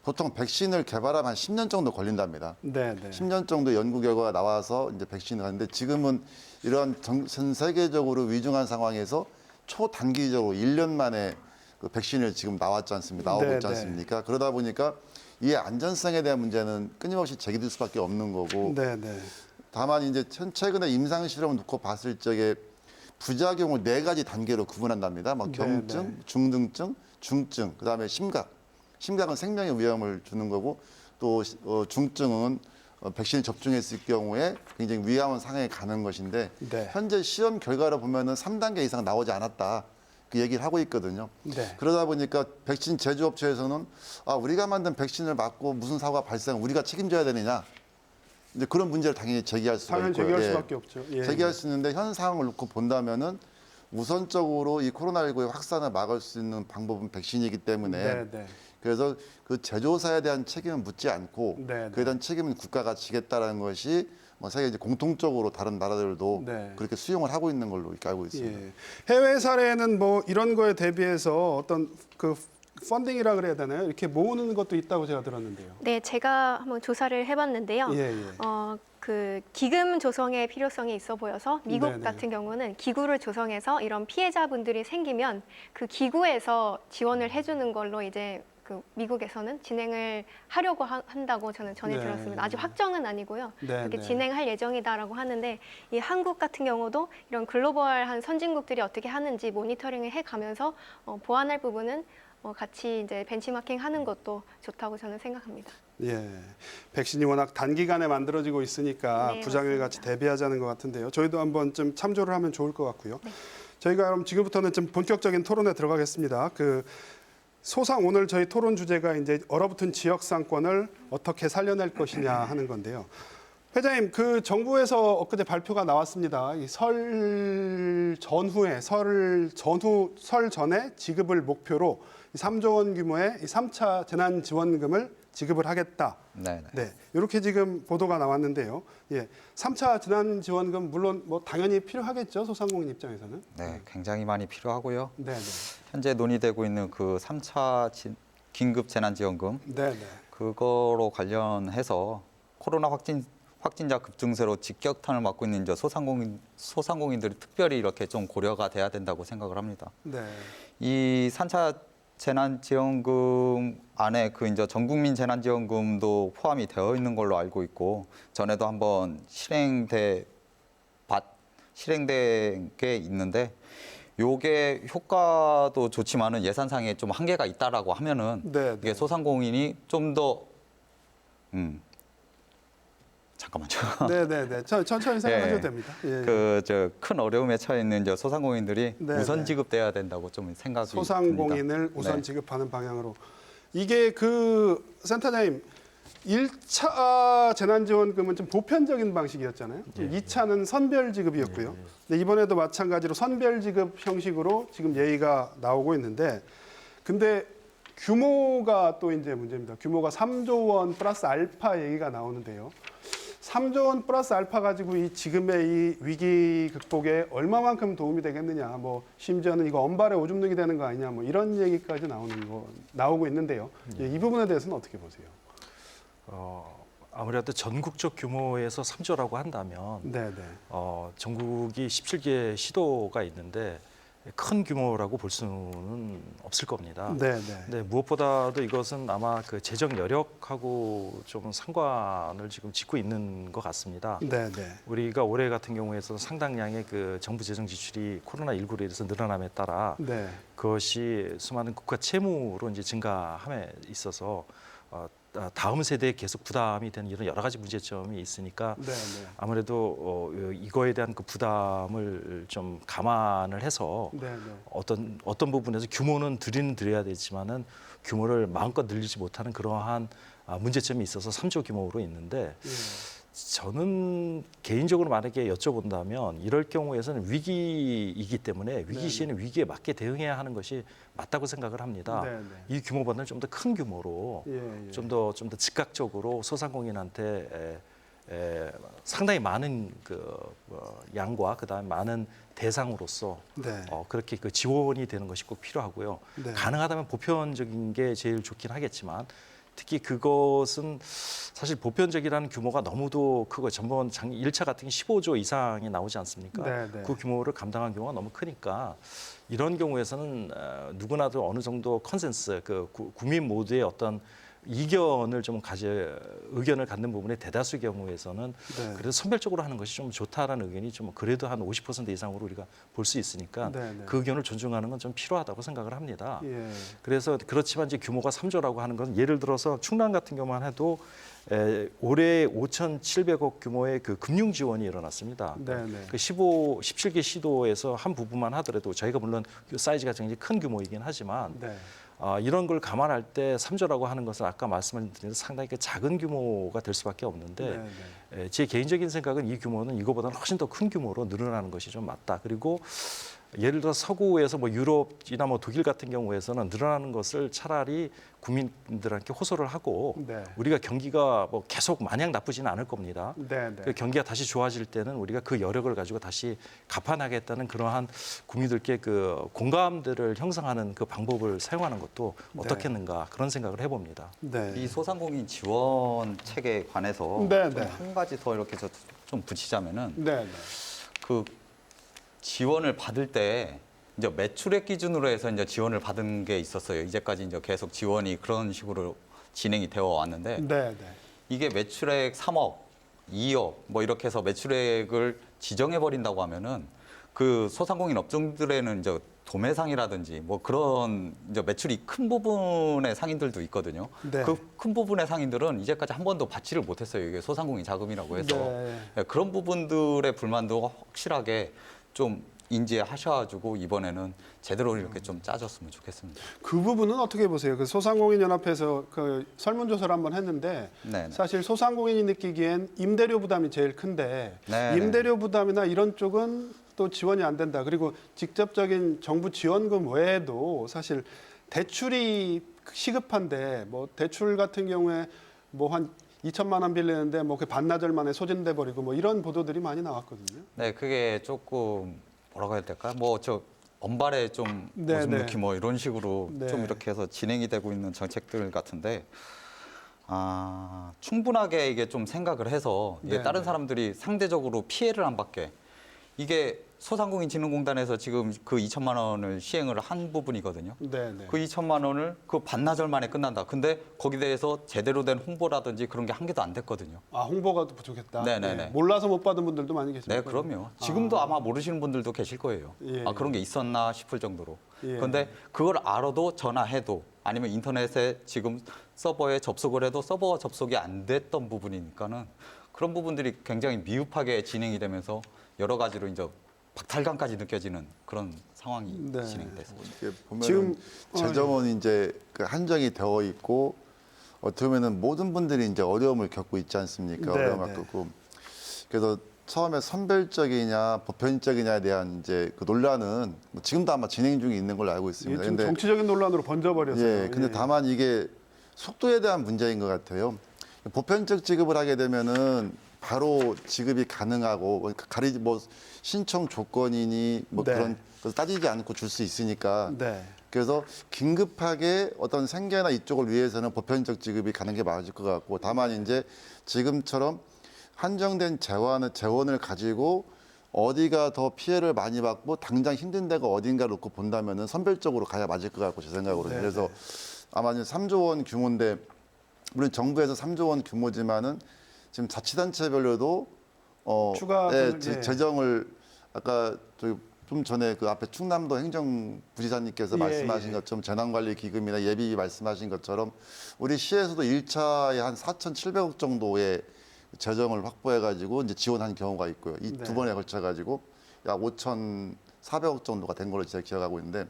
보통 백신을 개발하면 한 10년 정도 걸린답니다. 네, 네. 10년 정도 연구 결과가 나와서 이제 백신을 하는데 지금은 이러한 전 세계적으로 위중한 상황에서 초단기적으로 1년 만에 그 백신을 지금 나왔지 않습니까? 나오고 네, 있지 네. 않습니까? 그러다 보니까 이 안전성에 대한 문제는 끊임없이 제기될 수밖에 없는 거고 네, 네. 다만 이제 최근에 임상 실험을 놓고 봤을 적에 부작용을 4가지 단계로 구분한답니다. 막 네, 경증, 네. 중등증, 중증, 그다음에 심각. 심각은 생명의 위험을 주는 거고 또 중증은 백신을 접종했을 경우에 굉장히 위험한 상황에 가는 것인데 네. 현재 시험 결과를 보면은 3단계 이상 나오지 않았다. 그 얘기를 하고 있거든요. 네. 그러다 보니까 백신 제조업체에서는 우리가 만든 백신을 맞고 무슨 사고가 발생 우리가 책임져야 되느냐. 이제 그런 문제를 당연히 제기할 수가 당연히 있고요. 제기할 예. 수밖에 없죠. 예. 제기할 수 있는데 현 상황을 놓고 본다면은 우선적으로 이 코로나19의 확산을 막을 수 있는 방법은 백신이기 때문에 네, 네. 그래서 그 제조사에 대한 책임은 묻지 않고 네, 네. 그에 대한 책임은 국가가 지겠다라는 것이 뭐 세계 이제 공통적으로 다른 나라들도 네. 그렇게 수용을 하고 있는 걸로 이렇게 알고 있습니다. 예. 해외 사례는 뭐 이런 거에 대비해서 어떤 그 펀딩이라 그래야 되나요? 이렇게 모으는 것도 있다고 제가 들었는데요. 네, 제가 한번 조사를 해봤는데요. 예, 예. 그 기금 조성의 필요성이 있어 보여서 미국 네네. 같은 경우는 기구를 조성해서 이런 피해자분들이 생기면 그 기구에서 지원을 해주는 걸로 이제 그 미국에서는 진행을 하려고 한다고 저는 전해 네. 들었습니다. 아직 확정은 아니고요. 네, 그렇게 네. 진행할 예정이다라고 하는데 이 한국 같은 경우도 이런 글로벌한 선진국들이 어떻게 하는지 모니터링을 해가면서 보완할 부분은 같이 이제 벤치마킹 하는 것도 좋다고 저는 생각합니다. 예, 백신이 워낙 단기간에 만들어지고 있으니까 네, 부작용에 같이 대비하자는 것 같은데요. 저희도 한번 좀 참조를 하면 좋을 것 같고요. 저희가 그럼 지금부터는 좀 본격적인 토론에 들어가겠습니다. 오늘 저희 토론 주제가 이제 얼어붙은 지역 상권을 어떻게 살려낼 것이냐 하는 건데요. 회장님, 그 정부에서 엊그제 발표가 나왔습니다. 이 설 전에 지급을 목표로 3조 원 규모의 3차 재난지원금을 지급을 하겠다. 네, 네. 네, 이렇게 지금 보도가 나왔는데요. 예, 3차 재난지원금 물론 뭐 당연히 필요하겠죠. 소상공인 입장에서는. 네, 굉장히 많이 필요하고요. 네, 네, 현재 논의되고 있는 그 3차 긴급 재난지원금 네, 네. 그거로 관련해서 코로나 확진자 급증세로 직격탄을 맞고 있는 이제 소상공인들이 특별히 이렇게 좀 고려가 돼야 된다고 생각을 합니다. 네, 이 3차 재난지원금 안에 그 이제 전국민 재난지원금도 포함이 되어 있는 걸로 알고 있고 전에도 한번 실행된 게 있는데 요게 효과도 좋지만은 예산상에 좀 한계가 있다라고 하면은 네, 네. 이게 소상공인이 좀 더 잠깐만요. 네, 네, 네. 천천히 생각하셔도 예. 됩니다. 예, 예. 그 저 큰 어려움에 처해 있는 이제 소상공인들이 네, 우선 네. 지급돼야 된다고 좀 생각이 소상공인을 듭니다. 우선 네. 지급하는 방향으로. 이게 센터장님 1차 재난지원금은 좀 보편적인 방식이었잖아요. 2차는 선별 지급이었고요. 근데 이번에도 마찬가지로 선별 지급 형식으로 지금 얘기가 나오고 있는데 근데 규모가 또 이제 문제입니다. 규모가 3조 원 플러스 알파 얘기가 나오는데요. 3조 원 플러스 알파 가지고 이 지금의 이 위기 극복에 얼마만큼 도움이 되겠느냐. 뭐 심지어는 이거 언발에 오줌 누기 되는 거 아니냐. 뭐 이런 얘기까지 나오고 있는데요. 예, 이 부분에 대해서는 어떻게 보세요? 아무래도 전국적 규모에서 3조라고 한다면 네, 네. 전국이 17개 시도가 있는데 큰 규모라고 볼 수는 없을 겁니다. 네, 네. 근데 무엇보다도 이것은 아마 그 재정 여력하고 좀 상관을 지금 짓고 있는 것 같습니다. 네, 네. 우리가 올해 같은 경우에서 상당량의 그 정부 재정 지출이 코로나19로 인해서 늘어남에 따라 네. 그것이 수많은 국가 채무로 이제 증가함에 있어서 다음 세대에 계속 부담이 되는 이런 여러 가지 문제점이 있으니까 네, 네. 아무래도 이거에 대한 그 부담을 좀 감안을 해서 네, 네. 어떤 부분에서 규모는 드려야 되지만은 규모를 마음껏 늘리지 못하는 그러한 문제점이 있어서 3조 규모로 있는데 예. 저는 개인적으로 만약에 여쭤본다면 이럴 경우에서는 위기이기 때문에 위기 시에는 위기에 맞게 대응해야 하는 것이 맞다고 생각을 합니다. 네네. 이 규모보다는 좀 더 큰 규모로 예, 예. 좀 더 즉각적으로 소상공인한테 상당히 많은 양과 그다음에 많은 대상으로서 네. 그렇게 그 지원이 되는 것이 꼭 필요하고요. 네. 가능하다면 보편적인 게 제일 좋긴 하겠지만 특히 그것은 사실 보편적이라는 규모가 너무도 크고 전번 1차 같은 게 15조 이상이 나오지 않습니까? 네, 네. 그 규모를 감당한 경우가 너무 크니까 이런 경우에서는 누구나도 어느 정도 컨센스, 국민 모두의 어떤 이견을 좀 의견을 갖는 부분의 대다수 경우에서는 네. 그래도 선별적으로 하는 것이 좀 좋다라는 의견이 좀 그래도 한 50% 이상으로 우리가 볼 수 있으니까 네, 네. 그 의견을 존중하는 건 좀 필요하다고 생각을 합니다. 예. 그래서 그렇지만 이제 규모가 3조라고 하는 건 예를 들어서 충남 같은 경우만 해도 올해 5,700억 규모의 그 금융 지원이 일어났습니다. 네네. 그 17개 시도에서 한 부분만 하더라도 저희가 물론 그 사이즈가 굉장히 큰 규모이긴 하지만 네. 이런 걸 감안할 때 3조라고 하는 것은 아까 말씀드린 대로 상당히 작은 규모가 될 수밖에 없는데 네네. 제 개인적인 생각은 이 규모는 이거보다는 훨씬 더 큰 규모로 늘어나는 것이 좀 맞다. 그리고 예를 들어 서구에서 뭐 유럽이나 뭐 독일 같은 경우에서는 늘어나는 것을 차라리 국민들한테 호소를 하고 네. 우리가 경기가 뭐 계속 마냥 나쁘지는 않을 겁니다. 네네. 그 경기가 다시 좋아질 때는 우리가 그 여력을 가지고 다시 갚아나겠다는 그러한 국민들께 그 공감대를 형성하는 그 방법을 사용하는 것도 어떻겠는가 그런 생각을 해봅니다. 네. 이 소상공인 지원 책에 관해서 네, 좀 네. 한 가지 더 이렇게 좀 붙이자면은 네네. 그 지원을 받을 때 이제 매출액 기준으로 해서 이제 지원을 받은 게 있었어요. 이제까지 이제 계속 지원이 그런 식으로 진행이 되어 왔는데 네네. 이게 매출액 3억, 2억 뭐 이렇게 해서 매출액을 지정해 버린다고 하면은 그 소상공인 업종들에는 이제 도매상이라든지 뭐 그런 이제 매출이 큰 부분의 상인들도 있거든요. 네. 그 큰 부분의 상인들은 이제까지 한 번도 받지를 못했어요. 이게 소상공인 자금이라고 해서 네. 그런 부분들의 불만도 확실하게 좀 인지하셔가지고 이번에는 제대로 이렇게 좀 짜줬으면 좋겠습니다. 그 부분은 어떻게 보세요? 그 소상공인 연합회에서 그 설문조사를 한번 했는데 네네. 사실 소상공인이 느끼기엔 임대료 부담이 제일 큰데 네네. 임대료 부담이나 이런 쪽은 또 지원이 안 된다. 그리고 직접적인 정부 지원금 외에도 사실 대출이 시급한데 뭐 대출 같은 경우에 뭐 한 2천만 원 빌리는데 뭐 그 반나절 만에 소진돼 버리고 뭐 이런 보도들이 많이 나왔거든요. 네, 그게 조금 뭐라고 해야 될까요? 뭐 저 언발에 좀 네, 오줌 네. 넣기 뭐 이런 식으로 네. 좀 이렇게 해서 진행이 되고 있는 정책들 같은데 충분하게 이게 좀 생각을 해서 이게 네, 다른 네. 사람들이 상대적으로 피해를 안 받게 이게 소상공인진흥공단에서 지금 그 2천만 원을 시행을 한 부분이거든요. 네네. 그 2천만 원을 그 반나절 만에 끝난다. 근데 거기에 대해서 제대로 된 홍보라든지 그런 게 한 개도 안 됐거든요. 아 홍보가 부족했다. 네네네. 네. 몰라서 못 받은 분들도 많이 계십니다. 네, 그럼요. 지금도 아마 모르시는 분들도 계실 거예요. 예, 그런 게 있었나 싶을 정도로. 예. 그런데 그걸 알아도 전화해도 아니면 인터넷에 지금 서버에 접속을 해도 서버 접속이 안 됐던 부분이니까는 그런 부분들이 굉장히 미흡하게 진행이 되면서 여러 가지로 이제 박탈감까지 느껴지는 그런 상황이 네. 진행됐습니다. 이렇게 보면 지금, 재정은 이제 그 한정이 되어 있고 어떻게 보면은 모든 분들이 이제 어려움을 겪고 있지 않습니까? 네, 어려움을 네. 겪고 그래서 처음에 선별적이냐 보편적이냐에 대한 이제 그 논란은 뭐 지금도 아마 진행 중에 있는 걸로 알고 이게 있습니다. 지금 정치적인 논란으로 번져버렸어요. 예, 근데 다만 이게 속도에 대한 문제인 것 같아요. 보편적 지급을 하게 되면은 바로 지급이 가능하고 가리지 뭐 신청 조건이니 뭐 네. 그런 것을 따지지 않고 줄 수 있으니까 네. 그래서 긴급하게 어떤 생계나 이쪽을 위해서는 보편적 지급이 가는 게 맞을 것 같고 다만 이제 지금처럼 한정된 재원을 가지고 어디가 더 피해를 많이 받고 당장 힘든 데가 어딘가 놓고 본다면은 선별적으로 가야 맞을 것 같고 제 생각으로는 네, 그래서 아마 이제 3조 원 규모인데 물론 정부에서 3조 원 규모지만은 지금 자치단체별로도 추가 돈을, 예. 재정을 아까 좀 전에 그 앞에 충남도 행정부지사님께서 예, 말씀하신 예. 것처럼 재난관리기금이나 예비 말씀하신 것처럼 우리 시에서도 1차에 한 4,700억 정도의 재정을 확보해가지고 이제 지원한 경우가 있고요. 이 두 네. 번에 걸쳐가지고 약 5,400억 정도가 된 걸로 제가 기억하고 있는데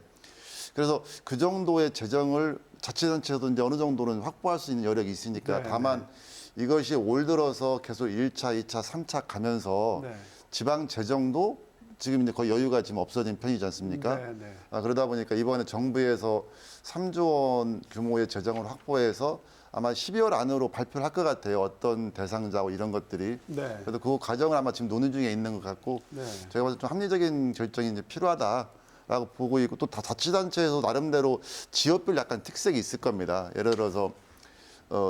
그래서 그 정도의 재정을 자치단체도 이제 어느 정도는 확보할 수 있는 여력이 있으니까 네, 다만 이것이 올 들어서 계속 1차, 2차, 3차 가면서 네. 지방 재정도 지금 이제 거의 여유가 지금 없어진 편이지 않습니까? 네, 네. 그러다 보니까 이번에 정부에서 3조 원 규모의 재정을 확보해서 아마 12월 안으로 발표를 할 것 같아요. 어떤 대상자고 이런 것들이. 네. 그래서 그 과정을 아마 지금 논의 중에 있는 것 같고 네. 제가 봐서 좀 합리적인 결정이 이제 필요하다라고 보고 있고 또 다 자치단체에서 나름대로 지역별 약간 특색이 있을 겁니다. 예를 들어서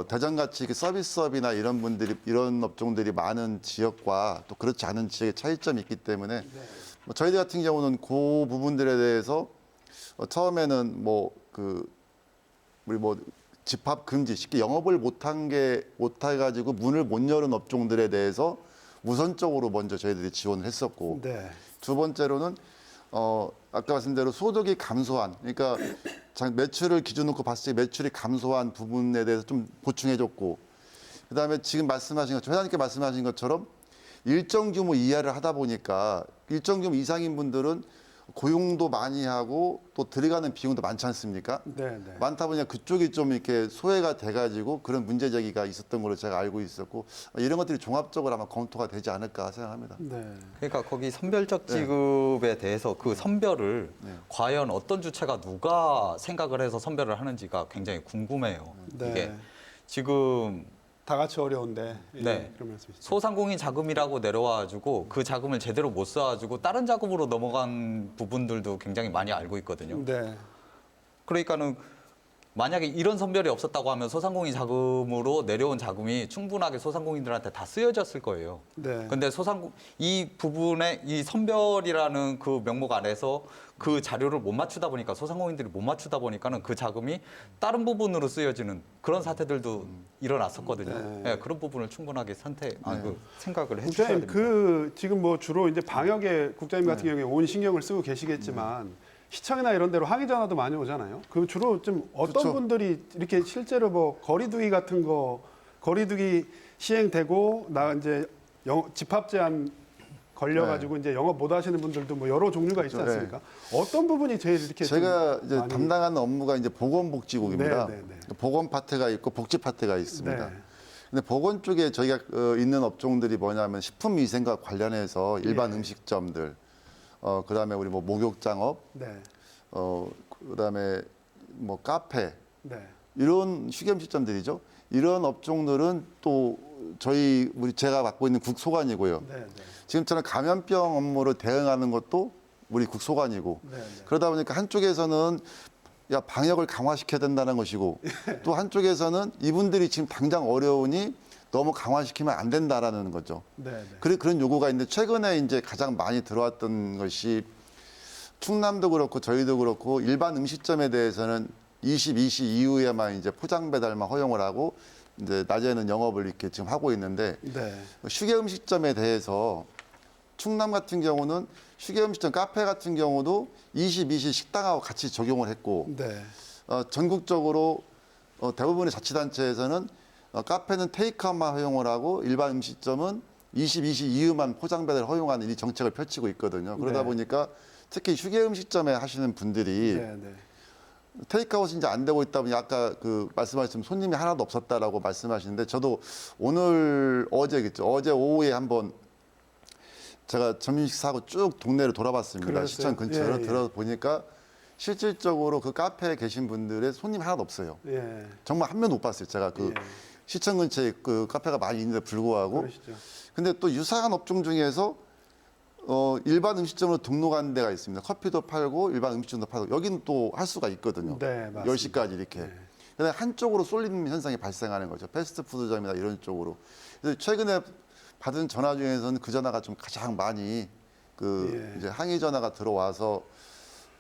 대전같이 서비스업이나 이런 분들이 이런 업종들이 많은 지역과 또 그렇지 않은 지역의 차이점이 있기 때문에 뭐 저희들 같은 경우는 그 부분들에 대해서 처음에는 우리 집합 금지 쉽게 영업을 못해가지고 문을 못 여는 업종들에 대해서 우선적으로 먼저 저희들이 지원을 했었고 네. 두 번째로는 아까 말씀드린 대로 소득이 감소한 그러니까 매출을 기준 놓고 봤을 때 매출이 감소한 부분에 대해서 좀 보충해줬고 그다음에 지금 말씀하신 것처럼 회장님께 말씀하신 것처럼 일정 규모 이하를 하다 보니까 일정 규모 이상인 분들은 고용도 많이 하고 또 들어가는 비용도 많지 않습니까? 네, 네. 많다 보니까 그쪽이 좀 이렇게 소외가 돼가지고 그런 문제 제기가 있었던 걸로 제가 알고 있었고 이런 것들이 종합적으로 아마 검토가 되지 않을까 생각합니다. 네. 그러니까 거기 선별적 지급에 대해서 그 선별을 과연 어떤 주체가 누가 생각을 해서 선별을 하는지가 굉장히 궁금해요. 네. 이게 지금 다 같이 어려운데. 예, 네. 그런 말씀이시죠. 소상공인 자금이라고 내려와가지고 그 자금을 제대로 못 써가지고 다른 자금으로 넘어간 부분들도 굉장히 많이 알고 있거든요. 네. 그러니까는 만약에 이런 선별이 없었다고 하면 소상공인 자금으로 내려온 자금이 충분하게 소상공인들한테 다 쓰여졌을 거예요. 네. 근데 이 부분에 이 선별이라는 그 명목 안에서 그 자료를 못 맞추다 보니까 소상공인들이 못 맞추다 보니까는 그 자금이 다른 부분으로 쓰여지는 그런 사태들도 일어났었거든요. 네. 네, 그런 부분을 충분하게 생각을 해주셔야 국장님, 됩니다. 지금 뭐 주로 이제 방역에 국장님 같은 경우에 온 신경을 쓰고 계시겠지만 시청이나 이런 데로 항의 전화도 많이 오잖아요. 그 주로 좀 어떤 그렇죠. 분들이 이렇게 실제로 뭐 거리두기 같은 거 거리두기 시행되고 이제 집합 제한 걸려가지고 이제 영업 못 하시는 분들도 뭐 여러 종류가 있지 그렇죠. 않습니까? 어떤 부분이 제일 이렇게 제가 이제 많이- 담당하는 업무가 이제 보건복지국입니다. 네, 네, 네. 보건 파트가 있고 복지 파트가 있습니다. 네. 근데 보건 쪽에 저희가 있는 업종들이 뭐냐면 식품위생과 관련해서 일반 예. 음식점들, 그다음에 우리 뭐 목욕장업, 네. 그다음에 뭐 카페 네. 이런 휴게음식점들이죠. 이런 업종들은 또 제가 맡고 있는 국소관이고요. 네. 네. 지금처럼 감염병 업무로 대응하는 것도 우리 국소관이고 네. 네. 그러다 보니까 한쪽에서는 방역을 강화시켜야 된다는 것이고 또 한쪽에서는 이분들이 지금 당장 어려우니 너무 강화시키면 안 된다라는 거죠. 네. 네. 그런 요구가 있는데 최근에 이제 가장 많이 들어왔던 것이 충남도 그렇고 저희도 그렇고 일반 음식점에 대해서는 22시 이후에만 이제 포장 배달만 허용을 하고 이제 낮에는 영업을 이렇게 지금 하고 있는데 네. 휴게 음식점에 대해서 충남 같은 경우는 휴게 음식점 카페 같은 경우도 22시 식당하고 같이 적용을 했고 네. 전국적으로 대부분의 자치단체에서는 카페는 테이크아웃만 허용을 하고 일반 음식점은 22시 이후만 포장 배달 허용하는 이 정책을 펼치고 있거든요. 그러다 네. 보니까 특히 휴게 음식점에 하시는 분들이 네. 네. 테이크아웃이 이제 안 되고 있다 보니 아까 말씀하신 손님이 하나도 없었다라고 말씀하시는데 저도 어제겠죠. 어제 오후에 한번 제가 점심식 사고 쭉 동네를 돌아봤습니다. 그랬어요? 시청 근처로 예, 예. 들어보니까 실질적으로 그 카페에 계신 분들의 손님 하나도 없어요. 예. 정말 한 명도 못 봤어요. 제가 예. 시청 근처에 그 카페가 많이 있는데 불구하고. 그러시죠. 근데 또 유사한 업종 중에서 일반 음식점으로 등록한 데가 있습니다. 커피도 팔고 일반 음식점도 팔고 여기는 또 할 수가 있거든요. 네, 맞습니다. 10시까지 이렇게. 네. 근데 한쪽으로 쏠리는 현상이 발생하는 거죠. 패스트푸드점이나 이런 쪽으로. 그래서 최근에 받은 전화 중에서는 그 전화가 좀 가장 많이 예. 이제 항의 전화가 들어와서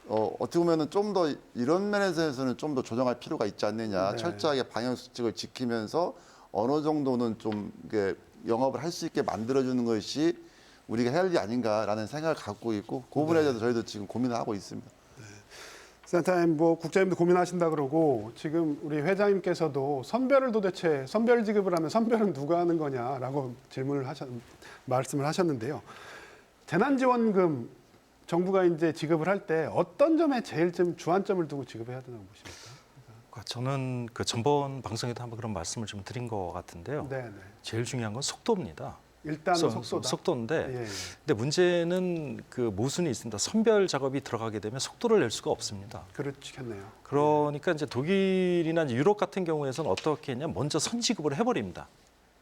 어떻게 보면은 좀 더 이런 면에서는 좀 더 조정할 필요가 있지 않느냐. 네. 철저하게 방역 수칙을 지키면서 어느 정도는 좀 이게 영업을 할 수 있게 만들어주는 것이 우리가 해야 할 일이 아닌가라는 생각을 갖고 있고 그 부분에 대해서 저희도 지금 고민을 하고 있습니다. 센터님 뭐 국장님도 고민하신다 그러고 지금 우리 회장님께서도 선별 지급을 하면 선별은 누가 하는 거냐라고 말씀을 하셨는데요. 재난지원금 정부가 이제 지급을 할 때 어떤 점에 제일 좀 주안점을 두고 지급해야 되나고 보십니까? 저는 그 전번 방송에도 한번 그런 말씀을 좀 드린 것 같은데요. 네, 네. 제일 중요한 건 속도입니다. 일단은 속도다. 속도인데, 예, 예. 근데 문제는 그 모순이 있습니다. 선별 작업이 들어가게 되면 속도를 낼 수가 없습니다. 그렇겠네요. 그러니까 이제 독일이나 이제 유럽 같은 경우에는 어떻게 했냐, 먼저 선지급을 해버립니다.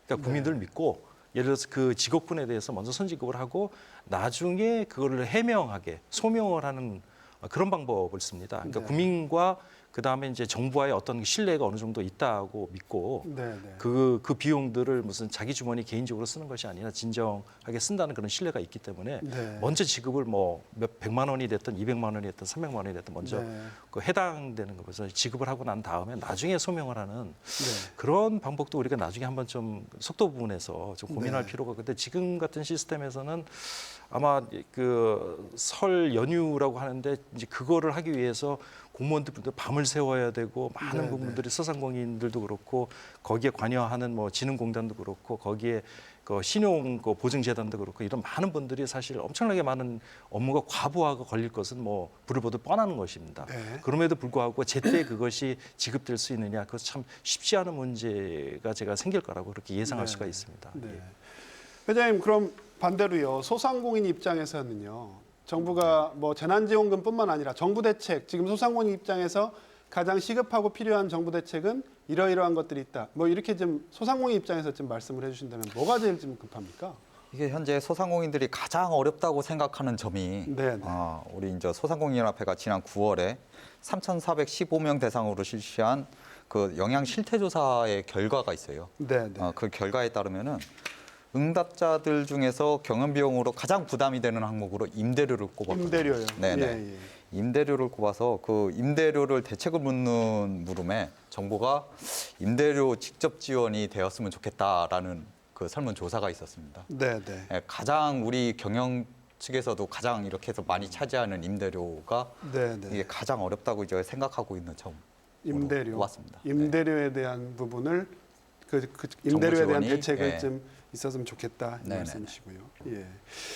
그러니까 국민들을 믿고 예를 들어서 그 직업군에 대해서 먼저 선지급을 하고 나중에 그거를 해명하게 소명을 하는 그런 방법을 씁니다. 그러니까 네. 국민과 그 다음에 이제 정부와의 어떤 신뢰가 어느 정도 있다고 믿고 네, 네. 그 비용들을 무슨 자기 주머니 개인적으로 쓰는 것이 아니라 진정하게 쓴다는 그런 신뢰가 있기 때문에 네. 먼저 지급을 뭐 몇 백만 원이 됐든 200만 원이 됐든 300만 원이 됐든 먼저 네. 그 해당되는 것을 지급을 하고 난 다음에 나중에 소명을 하는 네. 그런 방법도 우리가 나중에 한번 좀 속도 부분에서 좀 고민할 네. 필요가. 근데 지금 같은 시스템에서는 아마 그 설 연휴라고 하는데 이제 그거를 하기 위해서 공무원들도 밤을 새워야 되고 많은 네, 부분들이 소상공인들도 그렇고 거기에 관여하는 뭐 진흥공단도 그렇고 거기에 그 신용 그 보증재단도 그렇고 이런 많은 분들이 사실 엄청나게 많은 업무가 과부하가 걸릴 것은 뭐 불을 보듯 뻔한 것입니다. 네. 그럼에도 불구하고 제때 그것이 지급될 수 있느냐, 그것 참 쉽지 않은 문제가 제가 생길 거라고 그렇게 예상할 네. 수가 있습니다. 네. 예. 회장님, 그럼 반대로요. 소상공인 입장에서는요. 정부가 뭐 재난지원금뿐만 아니라 정부 대책, 지금 소상공인 입장에서 가장 시급하고 필요한 정부 대책은 이러이러한 것들이 있다. 뭐 이렇게 좀 소상공인 입장에서 좀 말씀을 해주신다면 뭐가 제일 좀 급합니까? 이게 현재 소상공인들이 가장 어렵다고 생각하는 점이 네, 네. 우리 이제 소상공인연합회가 지난 9월에 3,415명 대상으로 실시한 그 영양 실태 조사의 결과가 있어요. 네, 네. 그 결과에 따르면은 응답자들 중에서 경험 비용으로 가장 부담이 되는 항목으로 임대료를 꼽았거든요. 임대료요. 네네. 예, 예. 임대료를 꼽아서 그 임대료를 대책을 묻는 물음에 정부가 임대료 직접 지원이 되었으면 좋겠다라는 그 설문조사가 있었습니다. 네, 네. 예, 가장 우리 경영 측에서도 가장 이렇게 해서 많이 차지하는 임대료가 네, 네. 이게 가장 어렵다고 이제 생각하고 있는 점. 임대료. 꼽았습니다. 임대료에 대한 부분을 그 임대료에 대한 지원이, 대책을 예. 좀 있었으면 좋겠다 이 네네네. 말씀이시고요. 예.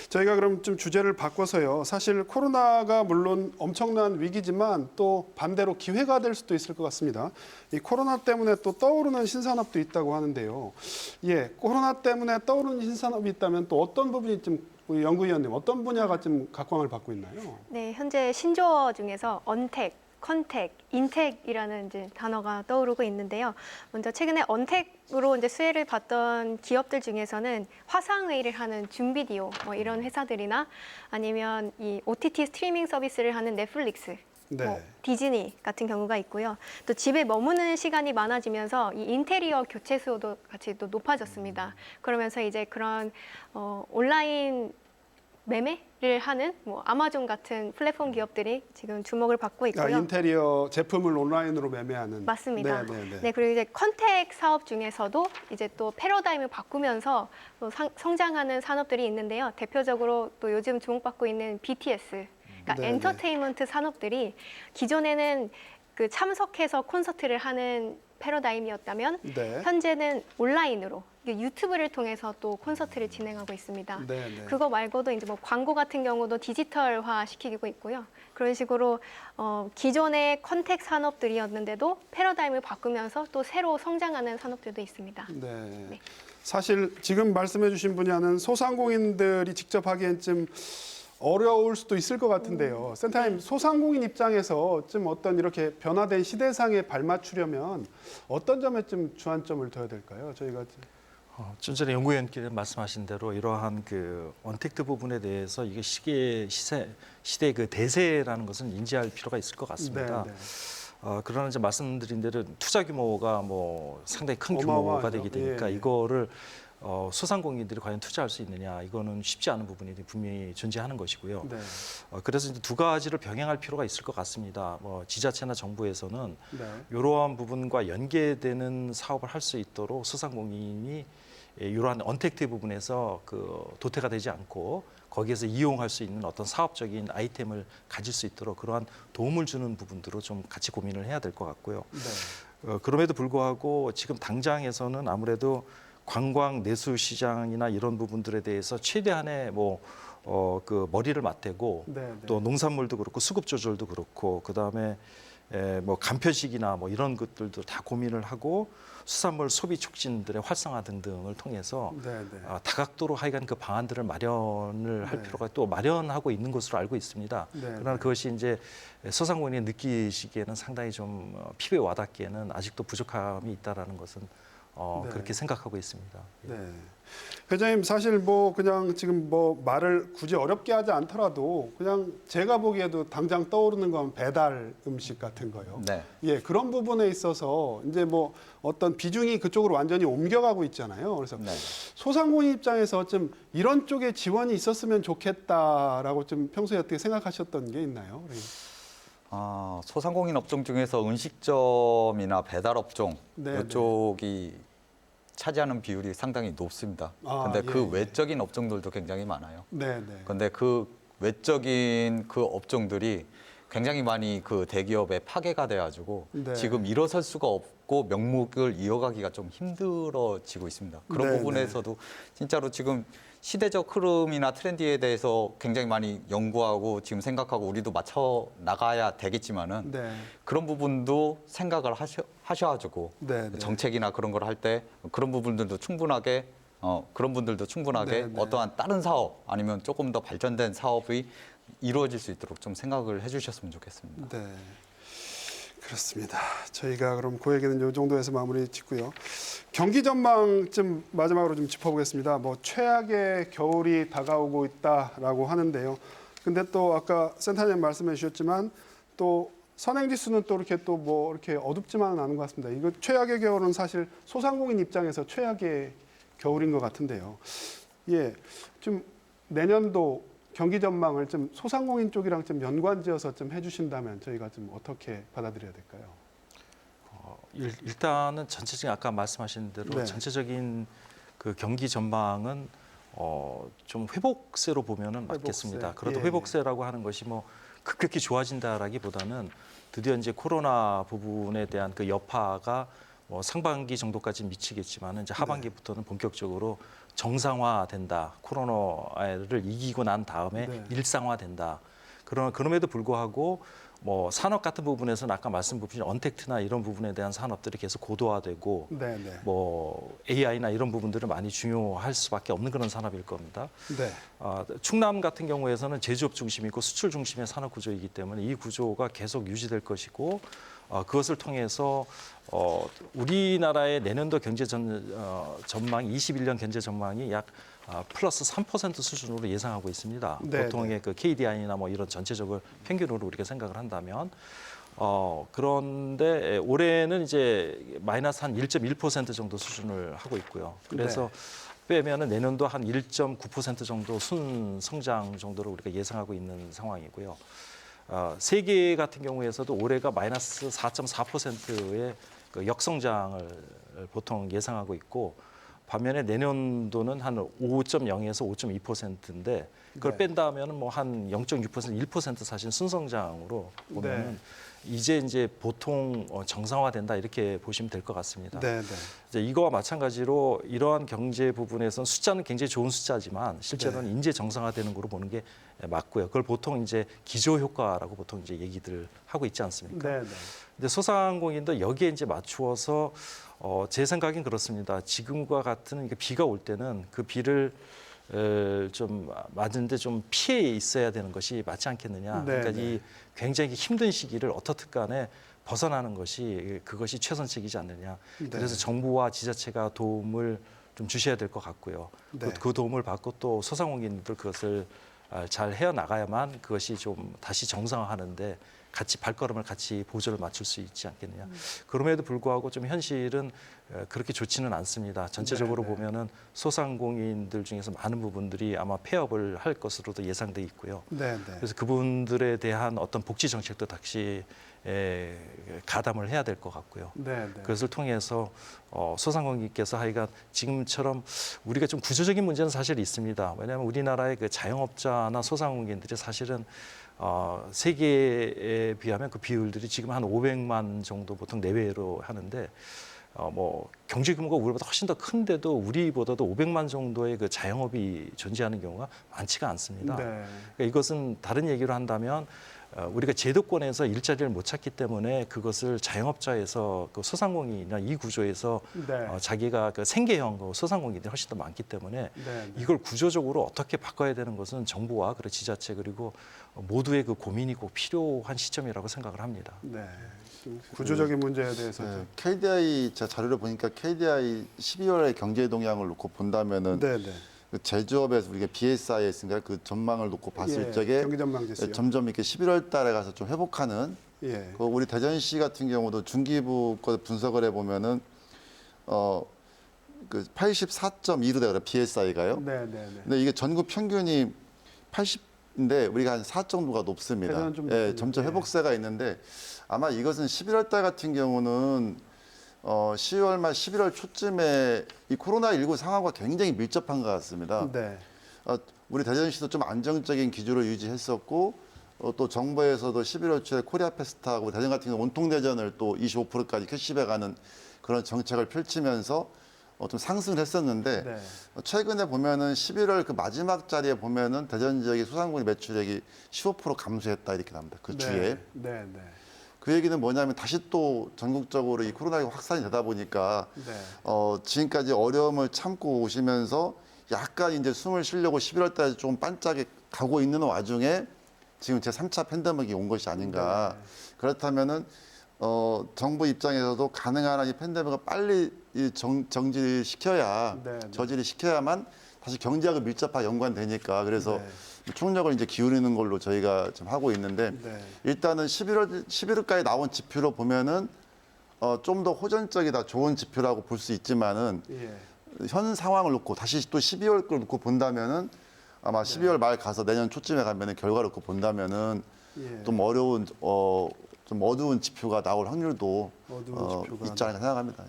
저희가 그럼 좀 주제를 바꿔서요. 사실 코로나가 물론 엄청난 위기지만 또 반대로 기회가 될 수도 있을 것 같습니다. 이 코로나 때문에 또 떠오르는 신산업도 있다고 하는데요. 예, 코로나 때문에 떠오르는 신산업이 있다면 또 어떤 부분이 좀 우리 연구위원님 어떤 분야가 좀 각광을 받고 있나요? 네, 현재 신조어 중에서 언택, 컨택, 인택이라는 이제 단어가 떠오르고 있는데요. 먼저 최근에 언택으로 이제 수혜를 봤던 기업들 중에서는 화상 회의를 하는 줌비디오 뭐 이런 회사들이나 아니면 이 OTT 스트리밍 서비스를 하는 넷플릭스, 네. 뭐 디즈니 같은 경우가 있고요. 또 집에 머무는 시간이 많아지면서 이 인테리어 교체 수요도 같이 또 높아졌습니다. 그러면서 이제 그런 온라인 매매를 하는 뭐 아마존 같은 플랫폼 기업들이 지금 주목을 받고 있고요. 인테리어 제품을 온라인으로 매매하는. 맞습니다. 네, 네, 네. 네, 그리고 이제 컨택 사업 중에서도 이제 또 패러다임을 바꾸면서 또 성장하는 산업들이 있는데요. 대표적으로 또 요즘 주목받고 있는 BTS, 그러니까 네, 엔터테인먼트 산업들이 기존에는 그 참석해서 콘서트를 하는 패러다임이었다면 네. 현재는 온라인으로 유튜브를 통해서 또 콘서트를 진행하고 있습니다. 네, 네. 그거 말고도 이제 뭐 광고 같은 경우도 디지털화 시키고 있고요. 그런 식으로 기존의 컨택 산업들이었는데도 패러다임을 바꾸면서 또 새로 성장하는 산업들도 있습니다. 네. 네. 사실 지금 말씀해주신 분야는 소상공인들이 직접 하기엔 좀 어려울 수도 있을 것 같은데요. 센터님, 소상공인 입장에서 좀 어떤 이렇게 변화된 시대상에 발맞추려면 어떤 점에 좀 주안점을 둬야 될까요? 저희가 좀 전에 연구위원께서 말씀하신 대로 이러한 그 언택트 부분에 대해서 이게 시대 그 대세라는 것은 인지할 필요가 있을 것 같습니다. 네, 네. 그러나 이제 말씀드린 대로 투자 규모가 뭐 상당히 큰 규모가 어마어마하죠. 되게 되니까 예, 예. 이거를 소상공인들이 과연 투자할 수 있느냐, 이거는 쉽지 않은 부분이 분명히 존재하는 것이고요. 네. 그래서 이제 두 가지를 병행할 필요가 있을 것 같습니다. 뭐 지자체나 정부에서는 네. 이러한 부분과 연계되는 사업을 할 수 있도록 소상공인이 이러한 언택트 부분에서 그 도태가 되지 않고 거기에서 이용할 수 있는 어떤 사업적인 아이템을 가질 수 있도록 그러한 도움을 주는 부분들로 좀 같이 고민을 해야 될 것 같고요. 네. 그럼에도 불구하고 지금 당장에서는 아무래도 관광 내수 시장이나 이런 부분들에 대해서 최대한의 그 머리를 맞대고 네, 네. 또 농산물도 그렇고 수급 조절도 그렇고 그다음에 뭐 간편식이나 뭐 이런 것들도 다 고민을 하고 수산물 소비 촉진들의 활성화 등등을 통해서 네, 네. 다각도로 하여간 그 방안들을 마련을 할 네. 필요가 또 마련하고 있는 것으로 알고 있습니다. 네, 그러나 네. 그것이 이제 소상공인이 느끼시기에는 상당히 좀 피부에 와닿기에는 아직도 부족함이 있다라는 것은 네. 그렇게 생각하고 있습니다. 네. 회장님 사실 뭐 그냥 지금 뭐 말을 굳이 어렵게 하지 않더라도 그냥 제가 보기에도 당장 떠오르는 건 배달 음식 같은 거요. 네. 예, 그런 부분에 있어서 이제 뭐 어떤 비중이 그쪽으로 완전히 옮겨가고 있잖아요. 그래서 네. 소상공인 입장에서 좀 이런 쪽에 지원이 있었으면 좋겠다라고 좀 평소에 어떻게 생각하셨던 게 있나요? 소상공인 업종 중에서 음식점이나 배달 업종 네, 이쪽이 차지하는 비율이 상당히 높습니다. 근데 그 예. 외적인 업종들도 굉장히 많아요. 네, 네. 근데 그 외적인 그 업종들이 굉장히 많이 그 대기업에 파괴가 돼가지고 네. 지금 일어설 수가 없고 명목을 이어가기가 좀 힘들어지고 있습니다. 그런 네, 부분에서도 진짜로 지금 시대적 흐름이나 트렌드에 대해서 굉장히 많이 연구하고 지금 생각하고 우리도 맞춰 나가야 되겠지만은 네. 그런 부분도 생각을 하셔가지고 네, 네. 정책이나 그런 걸 할 때 그런 부분들도 충분하게 네, 네. 어떠한 다른 사업 아니면 조금 더 발전된 사업이 이루어질 수 있도록 좀 생각을 해주셨으면 좋겠습니다. 네. 그렇습니다. 저희가 그럼 그 얘기는 이 정도에서 마무리 짓고요. 경기 전망 좀 마지막으로 좀 짚어보겠습니다. 뭐 최악의 겨울이 다가오고 있다라고 하는데요. 근데 또 아까 센터장님 말씀해 주셨지만 또 선행지수는 또 이렇게 또 뭐 이렇게 어둡지만은 않은 것 같습니다. 이거 최악의 겨울은 사실 소상공인 입장에서 최악의 겨울인 것 같은데요. 예, 좀 내년도 경기 전망을 좀 소상공인 쪽이랑 좀 연관지어서 좀 해주신다면 저희가 좀 어떻게 받아들여야 될까요? 일단은 전체적인 아까 말씀하신 대로 네. 전체적인 그 경기 전망은 좀 회복세로 보면은 회복세. 맞겠습니다. 그래도 예, 회복세라고 하는 것이 뭐 급격히 좋아진다라기보다는 드디어 이제 코로나 부분에 대한 그 여파가 뭐 상반기 정도까지 미치겠지만은 이제 하반기부터는 본격적으로 정상화된다. 코로나를 이기고 난 다음에 네. 일상화된다. 그럼에도 불구하고 뭐 산업 같은 부분에서는 아까 말씀 부분 언택트나 이런 부분에 대한 산업들이 계속 고도화되고 네, 네. 뭐 AI나 이런 부분들은 많이 중요할 수밖에 없는 그런 산업일 겁니다. 네. 충남 같은 경우에서는 제조업 중심이고 수출 중심의 산업 구조이기 때문에 이 구조가 계속 유지될 것이고 그것을 통해서 우리나라의 내년도 경제 전망, 21년 경제 전망이 약 플러스 3% 수준으로 예상하고 있습니다. 네, 보통의 그 KDI나 뭐 이런 전체적으로 평균으로 우리가 생각을 한다면 그런데 올해는 이제 마이너스 한 1.1% 정도 수준을 하고 있고요. 그래서 빼면은 내년도 한 1.9% 정도 순성장 정도로 우리가 예상하고 있는 상황이고요. 세계 같은 경우에서도 올해가 마이너스 4.4%의 그 역성장을 보통 예상하고 있고 반면에 내년도는 한 5.0에서 5.2%인데 그걸 네. 뺀다면은 뭐 한 0.6%, 1% 사실 순성장으로 보면은 이제 보통 정상화된다 이렇게 보시면 될 것 같습니다. 네, 네. 이제 이거와 마찬가지로 이러한 경제 부분에서는 숫자는 굉장히 좋은 숫자지만 실제로는 인재 정상화되는 거로 보는 게 맞고요. 그걸 보통 이제 기저 효과라고 보통 이제 얘기들 하고 있지 않습니까? 네, 네. 근데 소상공인도 여기에 이제 맞추어서 제 생각엔 그렇습니다. 지금과 같은 비가 올 때는 그 비를 좀 맞는데 좀 피해 있어야 되는 것이 맞지 않겠느냐. 네, 그러니까 네. 이 굉장히 힘든 시기를 어떻든 간에 벗어나는 것이 그것이 최선책이지 않느냐. 네. 그래서 정부와 지자체가 도움을 좀 주셔야 될 것 같고요. 네. 그 도움을 받고 또 소상공인들 그것을 잘 헤어나가야만 그것이 좀 다시 정상화하는데 같이 발걸음을 같이 보조를 맞출 수 있지 않겠느냐. 그럼에도 불구하고 좀 현실은 그렇게 좋지는 않습니다. 전체적으로 네, 네. 보면은 소상공인들 중에서 많은 부분들이 아마 폐업을 할 것으로도 예상돼 있고요. 네, 네. 그래서 그분들에 대한 어떤 복지 정책도 다시 가담을 해야 될 것 같고요. 네, 네. 그것을 통해서 소상공인께서 하여간 지금처럼 우리가 좀 구조적인 문제는 사실 있습니다. 왜냐하면 우리나라의 그 자영업자나 소상공인들이 사실은 세계에 비하면 그 비율들이 지금 한 500만 정도 보통 내외로 하는데 뭐 경제 규모가 우리보다 훨씬 더 큰데도 우리보다도 500만 정도의 그 자영업이 존재하는 경우가 많지가 않습니다. 네. 그러니까 이것은 다른 얘기로 한다면 우리가 제도권에서 일자리를 못 찾기 때문에 그것을 자영업자에서 그 소상공인이나 이 구조에서 네. 자기가 그 생계형 그 소상공인들이 훨씬 더 많기 때문에 네. 이걸 구조적으로 어떻게 바꿔야 되는 것은 정부와 그리고 지자체 그리고 모두의 그 고민이 꼭 필요한 시점이라고 생각을 합니다. 네. 좀 구조적인 문제에 대해서 네, 좀. KDI 제가 자료를 보니까 KDI 12월의 경제 동향을 놓고 본다면은 네, 네. 그 제조업에서 우리가 BSIS인가 그 전망을 놓고 봤을 예, 적에 경기 전망 지수요. 점점 이렇게 11월 달에 가서 좀 회복하는 예. 그 우리 대전시 같은 경우도 중기부 거 분석을 해보면은 그 84.2로 되거든요. BSI가요. 네, 네, 네. 근데 이게 전국 평균이 80인데 우리가 한 4 정도가 높습니다. 대전은 좀 예, 높군요. 점점 예. 회복세가 있는데 아마 이것은 11월 달 같은 경우는 10월 말 11월 초쯤에 이 코로나19 상황과 굉장히 밀접한 것 같습니다. 네. 우리 대전시도 좀 안정적인 기조를 유지했었고 또 정부에서도 11월 초에 코리아 페스타하고 대전 같은 경우 온통 대전을 또 25%까지 캐시백하는 그런 정책을 펼치면서 좀 상승을 했었는데 네. 최근에 보면은 11월 그 마지막 자리에 보면은 대전 지역의 소상공인 매출액이 15% 감소했다 이렇게 나옵니다. 그 주에. 네, 네. 그 얘기는 뭐냐면 다시 또 전국적으로 이 코로나19 확산이 되다 보니까 네. 지금까지 어려움을 참고 오시면서 약간 이제 숨을 쉬려고 11월 달에 좀 반짝이 가고 있는 와중에 지금 제 3차 팬데믹이 온 것이 아닌가. 네. 그렇다면은 정부 입장에서도 가능한 한 이 팬데믹을 빨리 정지를 시켜야 네, 네. 저지를 시켜야만 다시 경제하고 밀접하게 연관되니까 그래서 네. 총력을 이제 기울이는 걸로 저희가 지금 하고 있는데 네. 일단은 11월까지 나온 지표로 보면은 좀 더 호전적이다 좋은 지표라고 볼 수 있지만은 예. 현 상황을 놓고 다시 또 12월 걸 놓고 본다면은 아마 12월 말 가서 내년 초쯤에 가면은 결과를 놓고 본다면은 예. 좀 어려운 좀 어두운 지표가 나올 확률도 어두운 지표가 있지 않을까 생각합니다.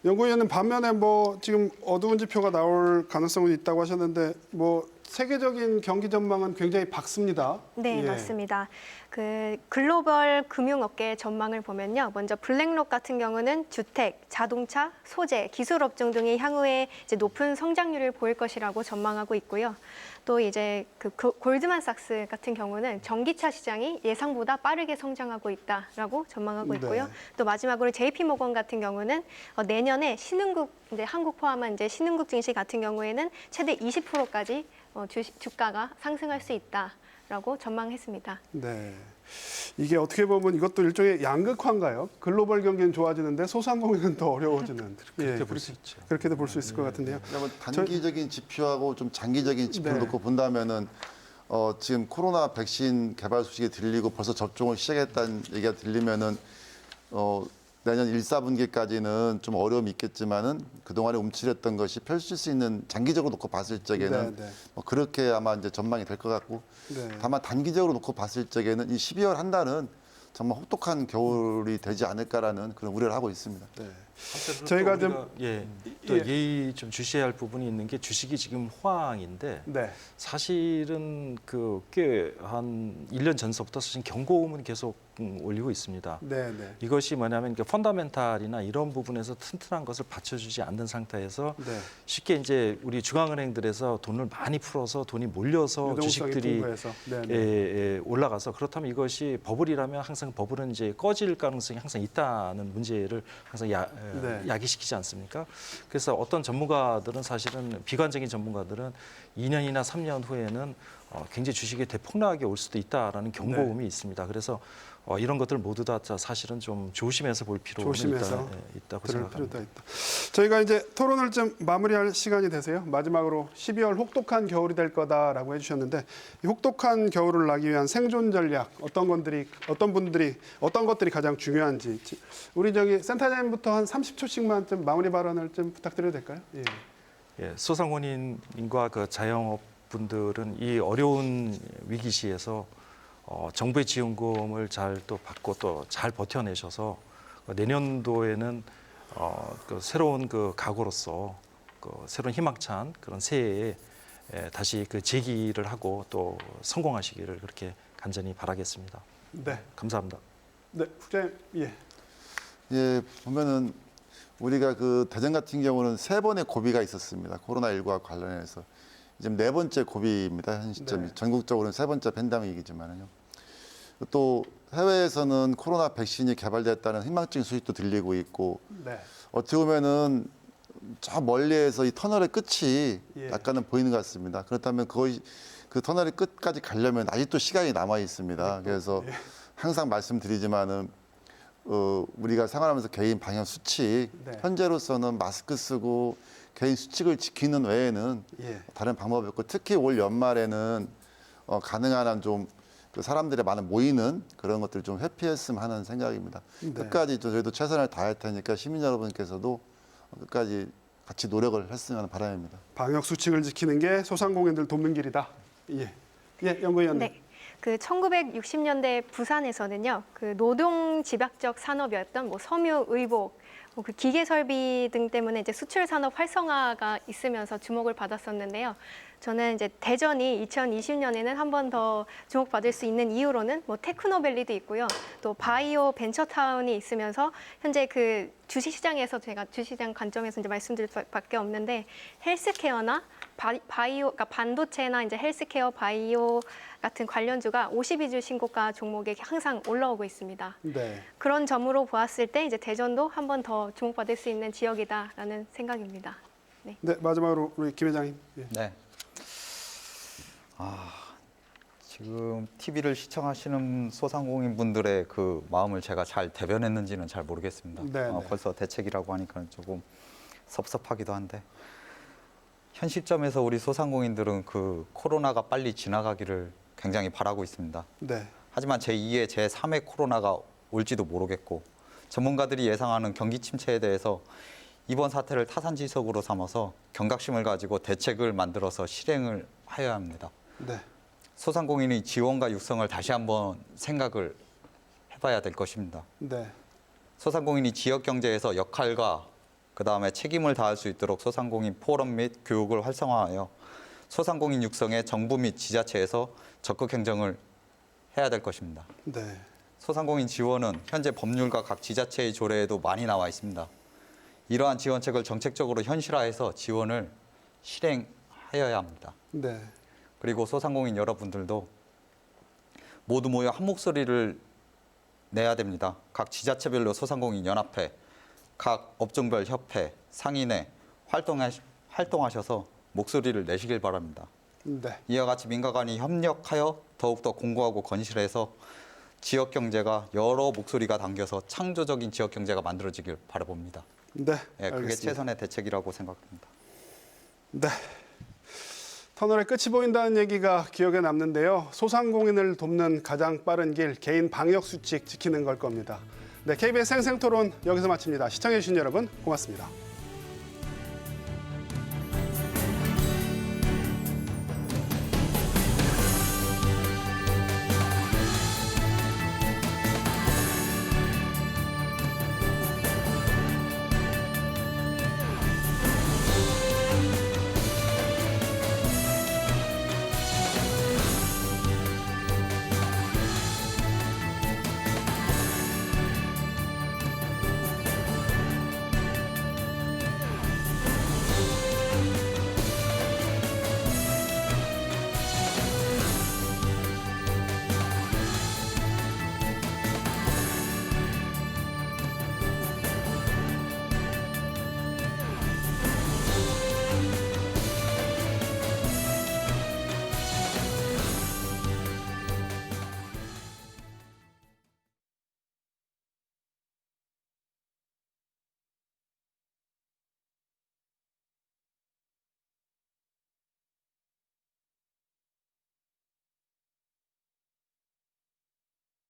연구위원님 반면에 뭐 지금 어두운 지표가 나올 가능성은 있다고 하셨는데 뭐 세계적인 경기 전망은 굉장히 밝습니다. 네, 예. 맞습니다. 그 글로벌 금융업계 전망을 보면요. 먼저 블랙록 같은 경우는 주택, 자동차, 소재, 기술업종 등이 향후에 이제 높은 성장률을 보일 것이라고 전망하고 있고요. 또 이제 그 골드만삭스 같은 경우는 전기차 시장이 예상보다 빠르게 성장하고 있다라고 전망하고 있고요. 네. 또 마지막으로 JP모건 같은 경우는 내년에 신흥국 이제 한국 포함한 이제 신흥국 증시 같은 경우에는 최대 20%까지 주가가 상승할 수 있다라고 전망했습니다. 네. 이게 어떻게 보면 이것도 일종의 양극화인가요? 글로벌 경기는 좋아지는데 소상공인은 더 어려워지는. 그렇게 볼 수 있죠. 그렇게도 볼 수 있을 것 같은데요. 그러면 단기적인 지표하고 좀 장기적인 지표를 네. 놓고 본다면은 지금 코로나 백신 개발 소식이 들리고 벌써 접종을 시작했다는 얘기가 들리면은 내년 1, 4분기까지는 좀 어려움이 있겠지만은 그동안에 움츠렸던 것이 펼칠 수 있는 장기적으로 놓고 봤을 적에는 네, 네. 그렇게 아마 이제 전망이 될 것 같고 네. 다만 단기적으로 놓고 봤을 적에는 이 12월 한 달은 정말 혹독한 겨울이 되지 않을까라는 그런 우려를 하고 있습니다. 네. 저희가 저희가 좀 또 예. 예의 좀 주시해야 할 부분이 있는 게 주식이 지금 호황인데 네. 사실은 그 꽤 한 1년 전서부터 사실 경고음은 계속 올리고 있습니다. 네, 네. 이것이 뭐냐면 펀더멘탈이나 이런 부분에서 튼튼한 것을 받쳐주지 않는 상태에서 네. 쉽게 이제 우리 중앙은행들에서 돈을 많이 풀어서 돈이 몰려서 유동성이 주식들이 풍부해서. 네, 네. 올라가서 그렇다면 이것이 버블이라면 항상 버블은 이제 꺼질 가능성이 항상 있다는 문제를 항상 네. 야기시키지 않습니까? 그래서 어떤 전문가들은 사실은 비관적인 전문가들은 2년이나 3년 후에는 굉장히 주식이 대폭락이 올 수도 있다라는 경고음이 있습니다. 그래서 이런 것들 모두 다 사실은 좀 조심해서 볼 필요가 조심해서 있다고 그럴 생각합니다. 필요도 있다. 저희가 이제 토론을 좀 마무리할 시간이 되세요. 마지막으로 12월 혹독한 겨울이 될 거다라고 해주셨는데 이 혹독한 겨울을 나기 위한 생존 전략 어떤 것들이 가장 중요한지 우리 저기 센터장님부터 한 30초씩만 좀 마무리 발언을 좀 부탁드려도 될까요? 예. 예, 소상공인과 그 자영업분들은 이 어려운 위기 시에서 정부의 지원금을 잘 또 받고 또 잘 버텨내셔서 내년도에는 그 새로운 그 각오로서 그 새로운 희망찬 그런 새해에 다시 그 재기를 하고 또 성공하시기를 그렇게 간절히 바라겠습니다. 네. 감사합니다. 네, 국장님. 예. 예, 보면은 우리가 그 대전 같은 경우는 3번의 고비가 있었습니다. 코로나19와 관련해서 지금 4번째 고비입니다. 현 시점이 네. 전국적으로는 3번째 팬데믹이지만은요. 또 해외에서는 코로나 백신이 개발됐다는 희망적인 소식도 들리고 있고 네. 어떻게 보면은 저 멀리에서 이 터널의 끝이 예. 약간은 보이는 것 같습니다. 그렇다면 그 터널의 끝까지 가려면 아직도 시간이 남아 있습니다. 그래서 항상 말씀드리지만은 우리가 생활하면서 개인 방역 수칙 네. 현재로서는 마스크 쓰고 개인 수칙을 지키는 외에는 예. 다른 방법이 없고 특히 올 연말에는 가능한 한 좀 그 사람들의 많은 모이는 그런 것들을 좀 회피했으면 하는 생각입니다. 네. 끝까지 저희도 최선을 다할 테니까 시민 여러분께서도 끝까지 같이 노력을 했으면 하는 바람입니다. 방역 수칙을 지키는 게 소상공인들 돕는 길이다. 예. 예, 연구위원님. 네. 그 1960년대 부산에서는요, 그 노동 집약적 산업이었던 뭐 섬유, 의복, 그 기계 설비 등 때문에 이제 수출 산업 활성화가 있으면서 주목을 받았었는데요. 저는 이제 대전이 2020년에는 한 번 더 주목받을 수 있는 이유로는 뭐 테크노밸리도 있고요. 또 바이오 벤처타운이 있으면서 현재 그 주식시장에서 제가 주식시장 관점에서 이제 말씀드릴 밖에 없는데 헬스케어나 바이오, 그러니까 반도체나 이제 헬스케어, 바이오 같은 관련주가 52주 신고가 종목에 항상 올라오고 있습니다. 네. 그런 점으로 보았을 때 이제 대전도 한 번 더 주목받을 수 있는 지역이다라는 생각입니다. 네, 마지막으로 우리 김 회장님. 예. 네. 지금 TV를 시청하시는 소상공인 분들의 그 마음을 제가 잘 대변했는지는 잘 모르겠습니다. 네, 네. 벌써 대책이라고 하니까 조금 섭섭하기도 한데 현 시점에서 우리 소상공인들은 그 코로나가 빨리 지나가기를 굉장히 바라고 있습니다. 네. 하지만 제2의 제3의 코로나가 올지도 모르겠고 전문가들이 예상하는 경기 침체에 대해서 이번 사태를 타산지석으로 삼아서 경각심을 가지고 대책을 만들어서 실행을 하여야 합니다. 네. 소상공인의 지원과 육성을 다시 한번 생각을 해봐야 될 것입니다. 네. 소상공인이 지역 경제에서 역할과 그다음에 책임을 다할 수 있도록 소상공인 포럼 및 교육을 활성화하여 소상공인 육성에 정부 및 지자체에서 적극 행정을 해야 될 것입니다. 네. 소상공인 지원은 현재 법률과 각 지자체의 조례에도 많이 나와 있습니다. 이러한 지원책을 정책적으로 현실화해서 지원을 실행하여야 합니다. 네. 그리고 소상공인 여러분들도 모두 모여 한 목소리를 내야 됩니다. 각 지자체별로 소상공인 연합회, 각 업종별 협회, 상인회 활동하셔서 목소리를 내시길 바랍니다. 네. 이와 같이 민간 간이 협력하여 더욱더 공고하고 건실해서 지역 경제가 여러 목소리가 담겨서 창조적인 지역 경제가 만들어지길 바라봅니다. 네. 예, 그게 알겠습니다. 최선의 대책이라고 생각합니다. 네. 터널의 끝이 보인다는 얘기가 기억에 남는데요. 소상공인을 돕는 가장 빠른 길, 개인 방역 수칙 지키는 걸 겁니다. 네, KBS 생생토론 여기서 마칩니다. 시청해주신 여러분 고맙습니다.